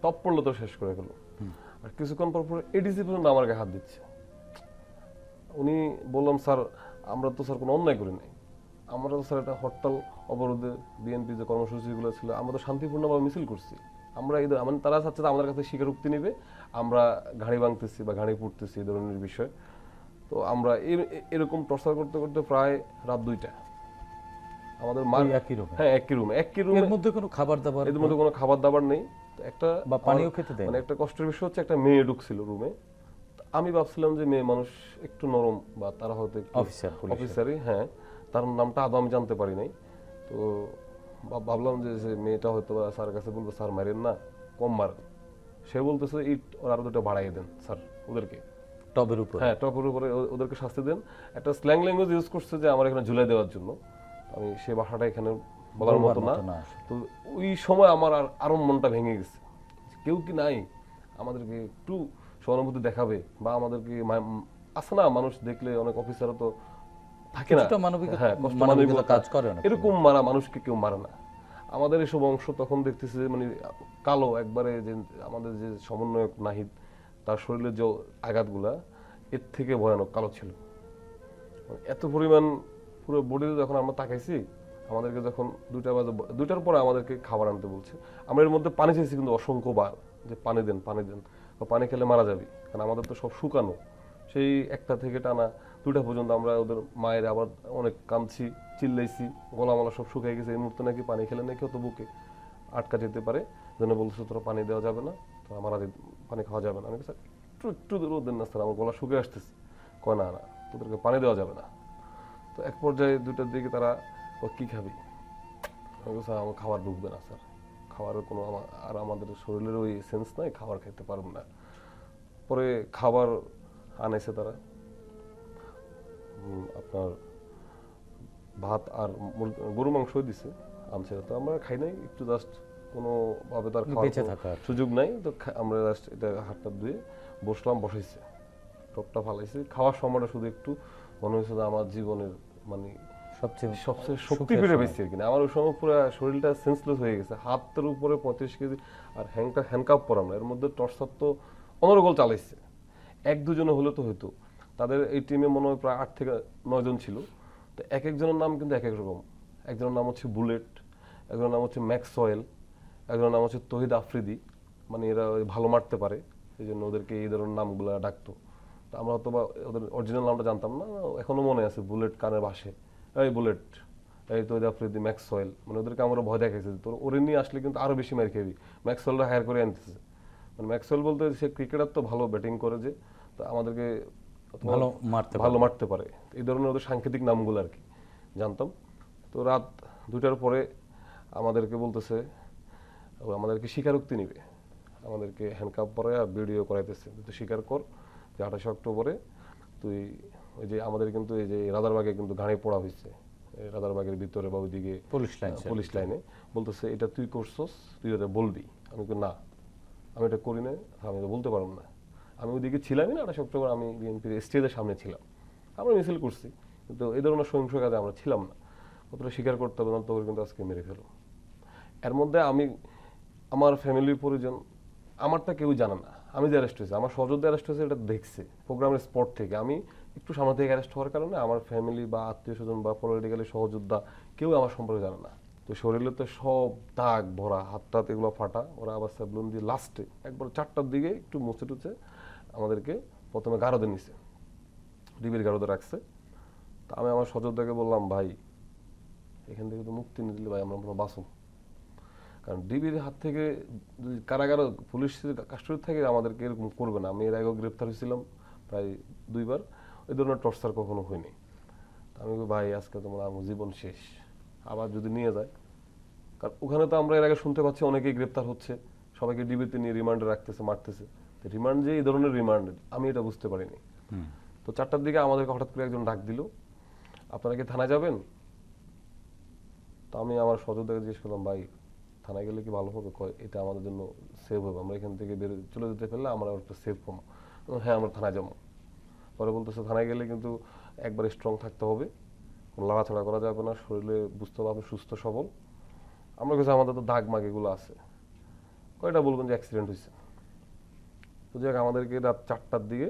টপ পড়লো তো শেষ করে গেল। আর কিছুক্ষণ পর এডিসি পর্যন্ত আমার গায়ে হাত দিচ্ছে। উনি বললাম স্যার আমরা তো স্যার কোনো অন্যায় করি নাই, আমরা তো স্যার একটা হরতাল অবরোধে বিএনপি যে কর্মসূচিগুলো ছিল আমরা তো শান্তিপূর্ণভাবে মিছিল করছি, আমরা এই মানে তারা চাচ্ছে আমাদের কাছে স্বীকারোক্তি নেবে আমরা ঘাড়ি ভাঙতেছি বা ঘাড়ি পুড়তেছি এই ধরনের বিষয়। তো আমরা এরকম টর্চার করতে করতে প্রায় রাত 2টা আমাদের একই রুমে এর মধ্যে কোনো খাবার দাবার নেই, একটা পানিও খেতে দেয়, মানে একটা কষ্টের বিষয় হচ্ছে একটা মেয়ে ঢুকছিল রুমে। আমি ভাবছিলাম যে মেয়ে মানুষ একটু নরম বা তারা হয়তো অফিসারই, হ্যাঁ তার নামটা আদৌ আমি জানতে পারি নাই। তো ভাবলাম যে মেয়েটা হয়তো স্যারের কাছে বলবো স্যার মারেন না, কম মারেন। সে বলতেছে ইট ওরা আরো 2টা বাড়াইয়ে দেন স্যার ওদেরকে টবের উপরে, হ্যাঁ টবের উপরে ওদেরকে শাস্তি দেন। একটা স্ল্যাং ল্যাঙ্গুয়েজ ইউজ করছে যে আমার এখানে ঝুলাই দেওয়ার জন্য, আমি সে ভাষাটা এখানে বলার মতো না। তো ওই সময় আমার আরো মনটা ভেঙে গেছে, কেউ কি নাই আমাদেরকে একটু সহানুভূতি দেখাবে বা আমাদেরকে আছে না, মানুষ দেখলে অনেক অফিসারও তো থাকে না, হ্যাঁ মানবিকতা কাজ করে, এরকম মারা মানুষকে কেউ মারে না। আমাদের এসব অংশ তখন দেখতেছে যে মানে কালো একবারে, যে আমাদের যে সমন্বয়ক নাহিদ তার শরীরের যে আঘাতগুলা এর থেকে ভয়ানক কালো ছিল, এত পরিমাণ পুরো বডিতে। যখন আমরা তাকাইছি আমাদেরকে যখন 2টার পরে আমাদেরকে খাবার আনতে বলছে, আমরা এর মধ্যে পানি চাইছি কিন্তু অসংখ্যবার, যে পানি দেন পানি খেলে মারা যাবে, কারণ আমাদের তো সব শুকানো। সেই 1টা থেকে টানা 2টা পর্যন্ত আমরা ওদের মায়ের আবার অনেক কাঁদছি, চিল্লাইছি, গলামালা সব শুকিয়ে গেছে। এই মুহূর্তে নাকি পানি খেলে নাকি হয়তো বুকে আটকা যেতে পারে, জন্য বলছে তোরা পানি দেওয়া যাবে না, তোরা মারা পানি খাওয়া যাবে না। আমি স্যার একটু দেন না স্যার, আমার গলা শুকিয়ে আসতেছে। কয় না তোদেরকে পানি দেওয়া যাবে না। তো এক পর্যায়ে 2টার দিকে তারা কি খাবি, স্যার আমার খাবার ঢুকবে না স্যার, খাবারের কোনো আর আমাদের শরীরের ওই সেন্স নাই, খাবার খেতে পারব না। পরে খাবার আনাইছে তারা, আপনার ভাত আর গরু মাংস দিছে, আনছে। তো আমরা খাই নাই, একটু জাস্ট কোনোভাবে তার খাওয়ার সুযোগ নাই। তো আমরা জাস্ট এটা হাতটা ধুয়ে বসাইছে, টপটা ফালাইছে। খাওয়ার সময়টা শুধু একটু মনে হয়েছে যে আমার জীবনের মানে সবচেয়ে সবচেয়ে শক্তি ফিরে পেয়েছি আর কি। আমার ওই সময় পুরো শরীরটা সেন্সলেস হয়ে গেছে, হাতের উপরে 35 কেজি আর হ্যান্ডকাপ পরানো, এর মধ্যে টর্চার তো অনর্গল চালাইছে। 1-2 হলে তো হইতো, তাদের এই টিমে মনে হয় প্রায় 8 থেকে 9 জন ছিল। তো এক একজনের নাম কিন্তু এক এক রকম। একজনের নাম হচ্ছে বুলেট, একজনের নাম হচ্ছে ম্যাক্সওয়েল, একজনের নাম হচ্ছে তহিদ আফ্রিদি, মানে এরা ভালো মারতে পারে এই জন্য ওদেরকে এই ধরনের নামগুলো ডাকতো। তো আমরা হয়তো বা ওদের অরিজিনাল নামটা জানতাম না, এখনো মনে আছে বুলেট কানে ভাসে, এই বুলেট, এই তহিদ আফ্রিদি, ম্যাক্সওয়েল, মানে ওদেরকে আমরা ভয় দেখাইছি তোর ওরে নিয়ে আসলে কিন্তু আরো বেশি মার খেবি। ম্যাক্সওয়েলরা হায়ার করে আনতেছে, মানে ম্যাক্সওয়েল বলতে সে ক্রিকেটার তো ভালো ব্যাটিং করে, যে তো আমাদেরকে ভালো মারতে পারে, এই ধরনের ওদের সাংকেতিক নামগুলো আর কি জানতাম। তো রাত 2টার পরে আমাদেরকে বলতেছে আমাদেরকে স্বীকারোক্তি নিবে, আমাদেরকে হ্যান্ডকাপ পরে আর ভিডিও করাইতেছে, তুই স্বীকার কর যে 28 অক্টোবরে তুই ওই যে আমাদের কিন্তু এই যে রাজারবাগে কিন্তু গাড়ি পড়া হয়েছে, রাজারবাগের ভিতরে বা ওইদিকে পুলিশ লাইনে, বলতেছে এটা তুই করছস, তুই এটা বলবি। আমি না, আমি এটা করি না, আমি তো বলতে পারবো না, আমি ওইদিকে ছিলামই না। 28 অক্টোবর আমি বিএনপির স্টেজের সামনে ছিলাম, আমরা মিছিল করছি, কিন্তু এই ধরনের সহিংস কাজে আমরা ছিলাম না, অতটা স্বীকার করতে হবে না, তোকে কিন্তু আজকে মেরে ফেলো। এর মধ্যে আমি আমার ফ্যামিলির পরিজন, আমারটা কেউ জানে না আমি যে অ্যারেস্ট হয়েছে, আমার সহযোদ্ধা অ্যারেস্ট হয়েছে এটা দেখছে প্রোগ্রামের স্পট থেকে। আমি একটু সামনে থেকে অ্যারেস্ট হওয়ার কারণে আমার ফ্যামিলি বা আত্মীয় স্বজন বা পলিটিক্যালি সহযোদ্ধা কেউ আমার সম্পর্কে জানে না। তো শরীরে তো সব দাগ ভরা, হাত এগুলো ফাটা, ওরা আবার স্যাবলুন দিয়ে লাস্টে একবার 4টার দিকে একটু মুছে টুচে আমাদেরকে প্রথমে গারদে নিছে, ডিবির গারদে রাখছে। তা আমি আমার সহযোদ্ধাকে বললাম, ভাই এখান থেকে তো মুক্তি নিয়ে দিলে ভাই আমরা বাঁচব, কারণ ডিবির হাত থেকে কারাগার পুলিশের কাস্টডি থেকে আমাদেরকে এরকম করবে না। আমি এর আগেও গ্রেপ্তার হয়েছিলাম প্রায় 2বার, ওই ধরনের টর্চার কখনো হয়নি। আমি ভাই আজকে তোমার আমার জীবন শেষ, আবার যদি নিয়ে যায়, কারণ ওখানে তো আমরা এর আগে শুনতে পাচ্ছি অনেকেই গ্রেপ্তার হচ্ছে, সবাইকে ডিবিতে নিয়ে রিমান্ডে রাখতেছে, মারতেছে। রিমান্ড যে এই ধরনের রিমান্ড আমি এটা বুঝতে পারিনি। তো 4টার দিকে আমাদেরকে হঠাৎ করে একজন ডাক দিল, আপনারা কি থানায় যাবেন? তো আমি আমার সহযোদ্ধাকে জিজ্ঞেস করলাম, ভাই থানায় গেলে কি ভালো হবে? এটা আমাদের জন্য সেভ হবে, আমরা এখান থেকে চলে যেতে পারলে আমরা একটা সেভ পাবো। হ্যাঁ আমরা থানায় যাবো। পরে বলতেছে থানায় গেলে কিন্তু একবারে স্ট্রং থাকতে হবে, কোনো লড়াছড়া করা যাবে না, শরীরে বুঝতে হবে সুস্থ সবল। আমরা কাছে আমাদের তো দাগ মাগ এগুলো আছে, কয়টা বলবেন যে অ্যাক্সিডেন্ট হয়েছে। তো যাক আমাদেরকে রাত 4টার দিকে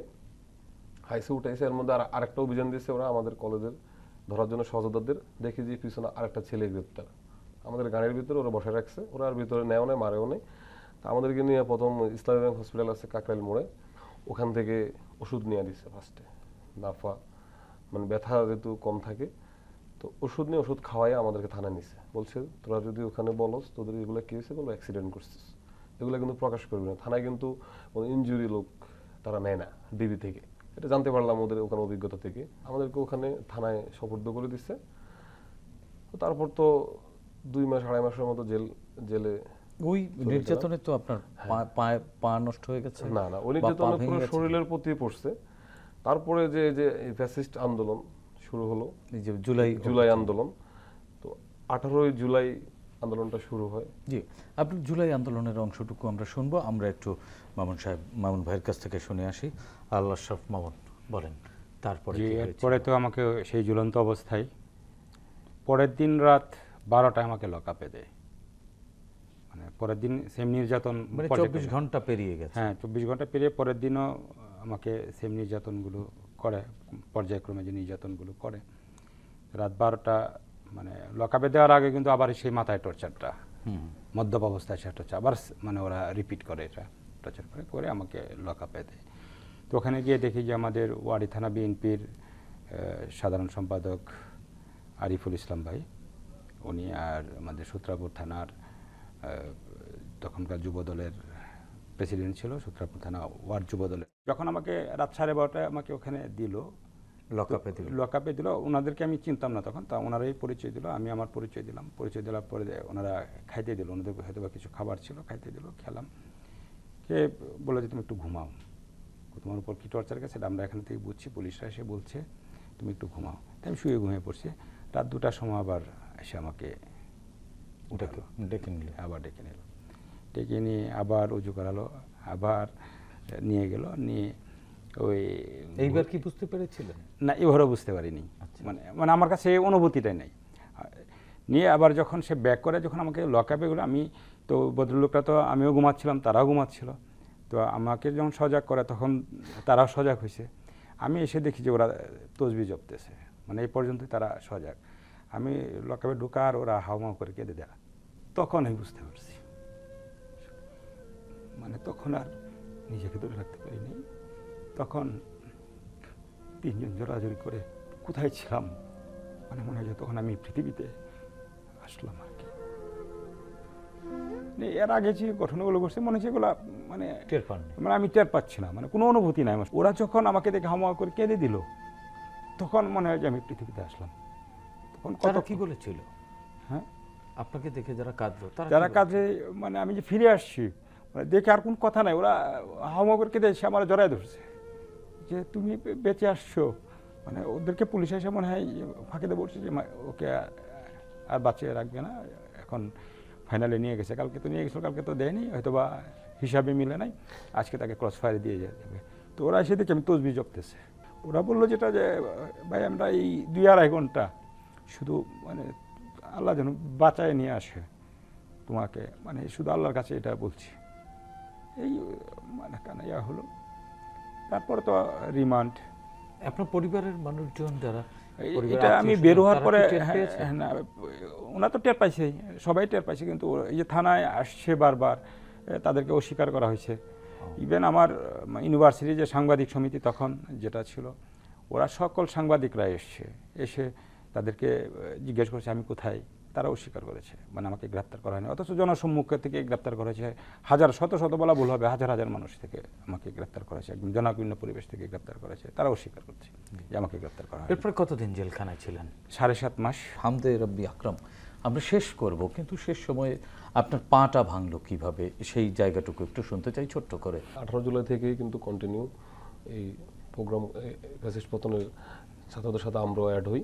হাইসে উঠাইছে। এর মধ্যে আরেকটা অভিযান দিয়েছে ওরা আমাদের কলেজের ধরার জন্য সহযোদ্ধাদের, দেখি যে পিছনে আরেকটা ছেলে গ্রেপ্তার, আমাদের গাড়ির ভিতরে ওরা বসে রাখছে, ওরা আর ভিতরে নেও নেই মারেও নেই। তা আমাদেরকে নিয়ে প্রথম ইসলামী ব্যাংক হসপিটাল আছে কাকরাইল মোড়ে, ওখান থেকে ওষুধ নিয়ে দিচ্ছে ফার্স্টে, নাফা, মানে ব্যথা যেহেতু কম থাকে, তো ওষুধ নিয়ে ওষুধ খাওয়াই আমাদেরকে থানায় নিছে। বলছে তোরা যদি ওখানে বলস তোদের এগুলো কি হয়েছে, বলো অ্যাক্সিডেন্ট করছিস, এগুলো কিন্তু প্রকাশ করবি না। থানায় কিন্তু ইনজুরি লোক তারা নেয় না ডিবি থেকে, এটা জানতে পারলাম ওদের ওখানে অভিজ্ঞতা থেকে। আমাদেরকে ওখানে থানায় সোপর্দ করে দিচ্ছে। তারপর তো 2 মাস 2.5 মাসের মতো জেলে। ওই নির্যাতনে তো আপনার পা নষ্ট হয়ে গেছে? না না, ওই নির্যাতনে পুরো শরীরের প্রতি পড়ছে। তারপরে যে ফ্যাসিস্ট আন্দোলন শুরু হলো, জুলাই আন্দোলন, তো 18 জুলাই আন্দোলনটা শুরু হয়। জি, আপনি জুলাই আন্দোলনের অংশটুকু আমরা শুনবো। আমরা একটু মামুন ভাইয়ের কাছ থেকে শুনে আসি। আল্লাহ শরফ মামুন বলেন তারপরে তো আমাকে সেই ঝুলন্ত অবস্থায় পরের দিন রাত 12টায় আমাকে লকআপে দেয়। মানে পরের দিন সেম নির্যাতন, মানে 24 ঘন্টা পেরিয়ে গেছে। হ্যাঁ 24 ঘন্টা পেরিয়ে পরের দিনও আমাকে সেম নির্যাতনগুলো করে, পর্যায়ক্রমে যে নির্যাতনগুলো করে। রাত 12টা মানে লকআপে দেওয়ার আগে কিন্তু আবার সেই মাথায় টর্চারটা, মদ্যপ অবস্থায় সে টর্চার আবার মানে ওরা রিপিট করে, এটা টর্চার করে আমাকে লকআপে দেয়। তো ওখানে গিয়ে দেখি যে আমাদের ওয়ারী থানা বিএনপির সাধারণ সম্পাদক আরিফুল ইসলাম ভাই, উনি আর আমাদের সূত্রাপুর থানার তখনকার যুবদলের প্রেসিডেন্ট ছিল, সূত্রাপুর থানা ওয়ার্ড যুবদলের। যখন আমাকে রাত 12:30টায় আমাকে ওখানে লকআপে দিল, ওনাদেরকে আমি চিনতাম না তখন, তা ওনারাই পরিচয় দিল, আমি আমার পরিচয় দিলাম। পরিচয় দেওয়ার পরে ওনারা খাইতে দিল, ওনাদের হয়তো বা কিছু খাবার ছিল, খাইতে দিল, খেলাম। কে বলে যে তুমি একটু ঘুমাও, তোমার উপর কী টর্চার গেছে আমরা এখান থেকে বুঝছি, পুলিশরা এসে বলছে তুমি একটু ঘুমাও। তাই আমি শুয়ে ঘুমিয়ে পড়ছি। রাত 2টার সময় আবার এসে আমাকে ডেকে নিয়ে আবার উজু করালো, আবার নিয়ে গেল, নিয়ে ওই এইবার কি বুঝতে পেরেছিলেন? না, এবারও বুঝতে পারিনি। মানে মানে আমার কাছে এই অনুভূতিটাই নেই। নিয়ে আবার যখন সে ব্যাক করে, যখন আমাকে লকআপে গেলো, আমি তো ভদ্রলোকটা তো আমিও ঘুমাচ্ছিলাম, তারাও ঘুমাচ্ছিল, তো আমাকে যখন সজাগ করে তখন তারাও সজাগ হয়েছে। আমি এসে দেখি যে ওরা তসবিহ জপতেছে, মানে এই পর্যন্তই তারা সজাগ। আমি লকআপে ঢুকা আর ওরা হাউমাউ করে কেঁদে দেয়া, তখন আমি বুঝতে পারছি। মানে তখন আর নিজেকে ধরে রাখতে পারিনি। তখন তিনজন জোরাজোরি করে কোথায় ছিলাম, মানে মনে হয় যে তখন আমি পৃথিবীতে আসলাম আর কি। এর আগে যে ঘটনাগুলো ঘটছে মনে হচ্ছে এগুলো মানে টের পাননি? মানে আমি টের পাচ্ছি না, মানে কোনো অনুভূতি নাই আমার। ওরা যখন আমাকে দেখে হাওয়া করে কেঁদে দিল, তখন মনে হয় যে আমি পৃথিবীতে আসলাম। তখন কত কি বলেছিল? হ্যাঁ, আপনাকে দেখে যারা কাঁদলো যারা কাঁদে, মানে আমি যে ফিরে আসছি, মানে দেখে আর কোন কথা নাই, ওরা হাওয়া করে কেঁদে এসে আমার জড়ায় ধরছে যে তুমি বেঁচে আসছো। মানে ওদেরকে পুলিশ এসে মনে হয় ফাঁকিতে বলছে যে ওকে আর বাঁচিয়ে রাখবে না, এখন ফাইনালে নিয়ে গেছে। কালকে তো নিয়ে গেছিলো, কালকে তো দেয়নি, হয়তো বা হিসাবে মিলে নাই, আজকে তাকে ক্রস ফায়ারে দিয়ে যাবে। তো ওরা এসে দেখে আমি তসবিহ জপতেছে। ওরা বললো যেটা যে ভাই আমরা এই 2-2.5 ঘন্টা শুধু মানে আল্লাহ যেন বাঁচায় নিয়ে আসে তোমাকে, মানে শুধু আল্লাহর কাছে এটা বলছি। এই মানে কানাইয়া হলো। তারপর তো রিমান্ড। আপনার পরিবারের মানুষজন যারা, এটা আমি বের হওয়ার পরে, না ওনা তো টের পাইছে, সবাই টের পাইছে, কিন্তু এই যে থানায় আসছে বারবার, তাদেরকে অস্বীকার করা হয়েছে। ইভেন আমার ইউনিভার্সিটির যে সাংবাদিক সমিতি তখন যেটা ছিল, ওরা সকল সাংবাদিকরা এসে তাদেরকে জিজ্ঞেস করেছে আমি কোথায়, তারা অস্বীকার করেছে, মানে আমাকে গ্রেপ্তার করা হয়নি। অথচ জনসম্মুখে থেকে গ্রেপ্তার করেছে, শত বলা ভুল হবে, হাজার মানুষ থেকে আমাকে গ্রেপ্তার করেছে, একদম জনাকীর্ণ পরিবেশ থেকে গ্রেপ্তার করেছে, তারা অস্বীকার করছে যে আমাকে গ্রেপ্তার করা হয়। এরপর কতদিন জেলখানায় ছিলেন? 7.5 মাস। হামদে রব্বি আকরাম, আমরা শেষ করব, কিন্তু শেষ সময়ে আপনার পাটা ভাঙলো কিভাবে, সেই জায়গাটুকু একটু শুনতে চাই ছোট্ট করে। 18 জুলাই থেকেই কিন্তু কন্টিনিউ এই প্রোগ্রাম ফ্যাসিস্ট পতনের ছাত্রদের সাথে আমরাও অ্যাড হই।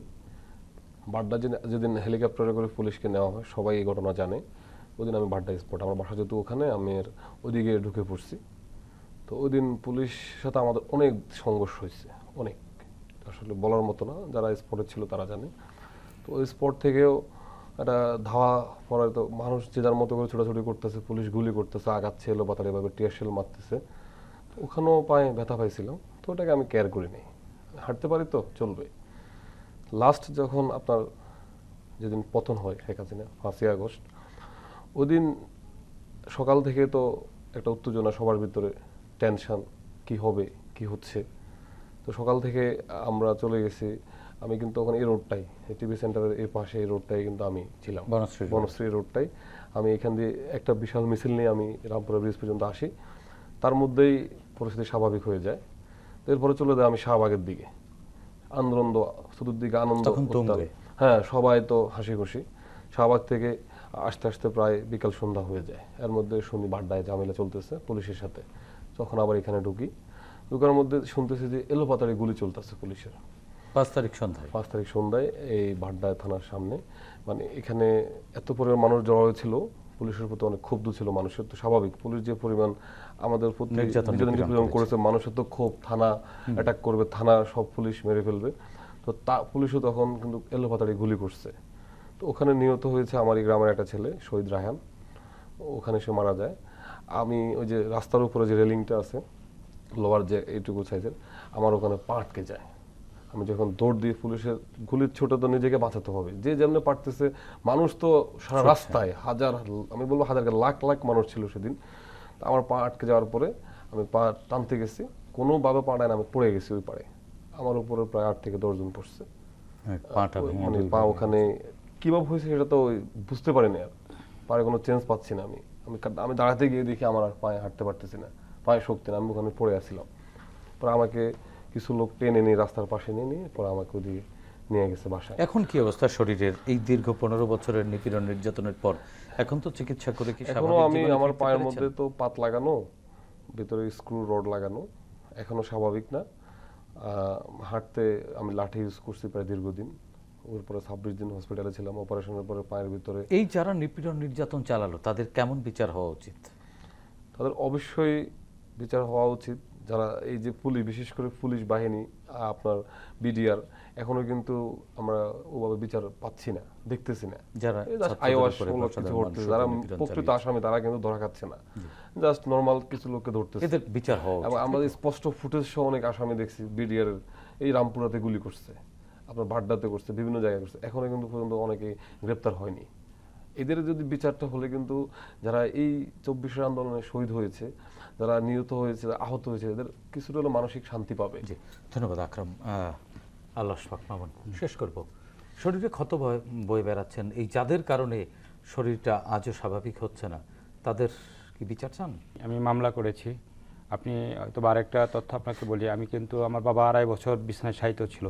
বাড্ডা যেদিন হেলিকপ্টারে করে পুলিশকে নেওয়া হয়, সবাই এই ঘটনা জানে। ওই দিন আমি বাড্ডা স্পট, আমার বাসা যেহেতু ওখানে, আমি ওইদিকে ঢুকে পড়ছি। তো ওই দিন পুলিশের সাথে আমাদের অনেক সংঘর্ষ হয়েছে, অনেক, আসলে বলার মতো না, যারা স্পটে ছিল তারা জানে। তো ওই স্পট থেকেও একটা ধাওয়া পড়ায়, তো মানুষ যে যার মতো করে ছোটাছুটি করতেছে, পুলিশ গুলি করতেছে, আগাচ্ছে, এলো বাতারে এভাবে টিয়ার শেল মারতেছে। তো ওখানেও পায়ে ব্যথা পাইছিলাম, তো ওটাকে আমি কেয়ার করিনি, হাঁটতে পারি তো চলবে। লাস্ট যখন আপনার যেদিন পতন হয় শেখ হাসিনা, 5ই আগস্ট, ওই দিন সকাল থেকে তো একটা উত্তেজনা সবার ভিতরে, টেনশন, কি হবে কি হচ্ছে। তো সকাল থেকে আমরা চলে গেছি, আমি কিন্তু ওখানে এই রোডটাই, টিভি সেন্টারের এই পাশে এই রোডটাই কিন্তু আমি ছিলাম, বনশ্রী রোডটাই। আমি এখান দিয়ে একটা বিশাল মিছিল নিয়ে আমি রামপুরা ব্রিজ পর্যন্ত আসি, তার মধ্যেই পরিস্থিতি স্বাভাবিক হয়ে যায়। এরপরে চলে যায় আমি শাহবাগের দিকে, আন্দোলন, চতুর্দিকে আনন্দ, হ্যাঁ সবাই তো হাসি খুশি। শাহবাগ থেকে আস্তে আস্তে প্রায় বিকাল সন্ধ্যা হয়ে যায়, এর মধ্যে শুনি বাড্ডায় ঝামেলা চলতেছে পুলিশের সাথে। তখন আবার এখানে ঢুকার মধ্যে শুনতেছি যে এলোপাতাড়ি গুলি চলতেছে পুলিশের। 5 তারিখ সন্ধ্যায় এই বাড্ডা থানার সামনে, মানে এখানে এত পরিমাণ মানুষ জড়ো হয়েছিল, পুলিশের প্রতি অনেক ক্ষুব্ধ ছিল মানুষের। তো স্বাভাবিক, পুলিশ যে পরিমাণ আমাদের প্রতি নির্যাতন করেছে, মানুষের তো ক্ষোভ, থানা অ্যাটাক করবে, থানা সব পুলিশ মেরে ফেলবে। তো পুলিশও তখন কিন্তু এলোপাতাড়ি গুলি করছে। তো ওখানে নিহত হয়েছে আমারই গ্রামের একটা ছেলে, শহীদ রায়হান, ওখানে সে মারা যায়। আমি ওই যে রাস্তার উপরে যে রেলিংটা আছে লোয়ার, যে এইটুকু সাইজের, আমার ওখানে পা আটকে যায়। আমি যখন দৌড় দিয়ে পুলিশের গুলির ছোট, তো নিজেকে বাঁচাতে হবে, যে যেমনি পারতেছে। মানুষ তো সারা রাস্তায় আমি বলবো হাজার লাখ মানুষ ছিল সেদিন। আমার পা আটকে যাওয়ার পরে আমি পা টানতে গেছি, কোনোভাবে পা টানে আমি পড়ে গেছি ওই পাড়ে। আমার উপরে প্রায় 8 থেকে 10 জন পড়ছে। মানে পা ওখানে কিভাবে হয়েছে সেটা তো বুঝতে পারিনি, আর পায়ে কোনো চেঞ্জ পাচ্ছি না। আমি দাঁড়াতে গিয়ে দেখি আমার আর পায়ে হাঁটতে পারতেছি না, পায়ে শক্তি না, আমি ওখানে পড়ে আসছিলাম। পরে আমাকে কিছু লোক টেনে নিয়ে রাস্তার পাশে নিয়ে পরে আমাকে ওদিকে নিয়ে গেছে বাসায়। এখন কি অবস্থা শরীরের? এই দীর্ঘ 15 বছরের নিপীড়ন নির্যাতনের পর এখন তো চিকিৎসা করে কি স্বাভাবিক? আমি আমার পায়ের মধ্যে তো পাত লাগানো, ভিতরে স্ক্রু রড লাগানো, এখনো স্বাভাবিক না। হাঁটতে আমি লাঠি ইউজ করছি প্রায় দীর্ঘদিন, ওর পরে 26 দিন হসপিটালে ছিলাম, অপারেশনের পরে পায়ের ভিতরে। এই যারা নিপীড়ন নির্যাতন চালালো তাদের কেমন বিচার হওয়া উচিত? তাদের অবশ্যই বিচার হওয়া উচিত, যারা এই যে পুলিশ, বিশেষ করে পুলিশ বাহিনী, আপনার বিডিআর, এখনো কিন্তু আমরা ওভাবে বিচার পাচ্ছি না, দেখতেছি না। যারা আইওয়াসমূলক কিছু ঘটতেছে, যারা প্রকৃত আসামি তারা কিন্তু ধরা খাচ্ছে না, জাস্ট নর্মাল কিছু লোককে ধরতেছে। এদের বিচার হওয়া এবং আমরা স্পষ্ট ফুটেজ সহ অনেক আসামি দেখছি বিডিআর এই রামপুরাতে গুলি করছে, আপনার ভাড্ডাতে করছে, বিভিন্ন জায়গায় করছে, এখনো কিন্তু পর্যন্ত অনেকে গ্রেপ্তার হয়নি। এদের যদি বিচারটা হলে কিন্তু যারা এই 24 আন্দোলনে শহীদ হয়েছে, যারা নিহত হয়েছে, আহত হয়েছে, এদের কিছুটা হলো মানসিক শান্তি পাবে। জি, ধন্যবাদ আকরাম। আল্লাহ পাক মামুন, শেষ করব। শরীরে ক্ষত বয়ে বেড়াচ্ছেন, এই যাদের কারণে শরীরটা আজও স্বাভাবিক হচ্ছে না, তাদের কি বিচার চান? আমি মামলা করেছি। আপনি হয়তো আরেকটা তথ্য আপনাকে বলি, আমি কিন্তু আমার বাবা 2.5 বছর বিছানায় শায়িত ছিল।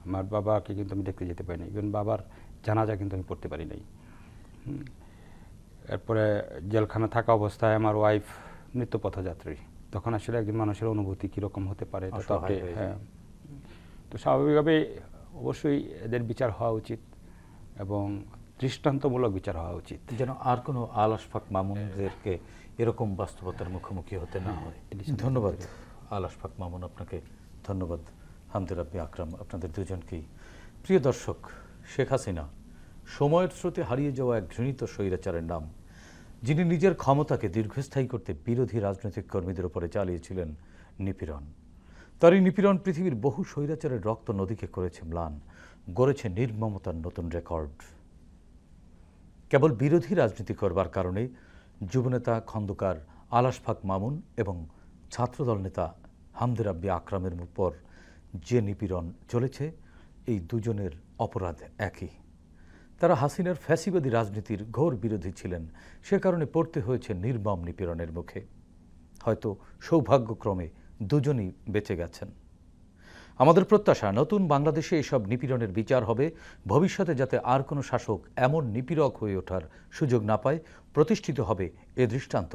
আমার বাবাকে কিন্তু আমি দেখতে যেতে পারিনি, ইভেন বাবার জানাজা কিন্তু আমি পড়তে পারি নাই। এরপরে জেলখানা থাকা অবস্থায় আমার ওয়াইফ মৃত্যু পথযাত্রী। তখন আসলে একজন মানুষের অনুভূতি কীরকম হতে পারে, হ্যাঁ। তো স্বাভাবিকভাবেই অবশ্যই এদের বিচার হওয়া উচিত এবং দৃষ্টান্তমূলক বিচার হওয়া উচিত, যেন আর কোনো আল আশফাক মামুনদেরকে এরকম বাস্তবতার মুখোমুখি হতে না হয়। ধন্যবাদ আল আশফাক মামুন, আপনাকে ধন্যবাদ হামদে রাব্বি আকরাম, আপনাদের দুজনকেই। প্রিয় দর্শক, শেখ হাসিনা সময়ের স্রোতে হারিয়ে যাওয়া এক ঘৃণিত স্বৈরাচারের নাম, যিনি নিজের ক্ষমতাকে দীর্ঘস্থায়ী করতে বিরোধী রাজনৈতিক কর্মীদের উপরে চালিয়েছিলেন নিপীড়ন। তার এই নিপীড়ন পৃথিবীর বহু স্বৈরাচারের রক্ত নদীকে করেছে ম্লান, গড়েছে নির্মমতার নতুন রেকর্ড। কেবল বিরোধী রাজনীতি করবার কারণে যুবনেতা খন্দকার আল আশফাক মামুন এবং ছাত্রদল নেতা হামদে রাব্বি আকরামের উপর যে নিপীড়ন চলেছে, এই দুজনের অপরাধ একই। তারা হাসিনার ফ্যাসিবাদী রাজনীতির ঘোর বিরোধী ছিলেন, সে কারণে পড়তে হয়েছে নির্মম নিপীড়নের মুখে। হয়তো সৌভাগ্যক্রমে দুজনই বেঁচে গেছেন। আমাদের প্রত্যাশা, নতুন বাংলাদেশে এসব নিপীড়নের বিচার হবে, ভবিষ্যতে যাতে আর কোনো শাসক এমন নিপীড়ক হয়ে ওঠার সুযোগ না পায়, প্রতিষ্ঠিত হবে এ দৃষ্টান্ত।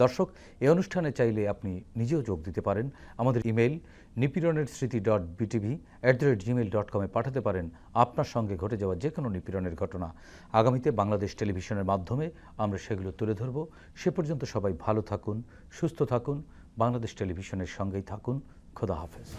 দর্শক, এই অনুষ্ঠানে চাইলে আপনি নিজেও যোগ দিতে পারেন। আমাদের ইমেইল nipironersriti.btv@gmail.com পাঠাতে পারেন আপনার সঙ্গে ঘটে যাওয়া যে কোনো নিপীড়নের ঘটনা। আগামীতে বাংলাদেশ টেলিভিশনের মাধ্যমে আমরা সেগুলো তুলে ধরব। সে পর্যন্ত সবাই ভালো থাকুন, সুস্থ থাকুন, বাংলাদেশ টেলিভিশনের সঙ্গেই থাকুন। খোদা হাফেজ।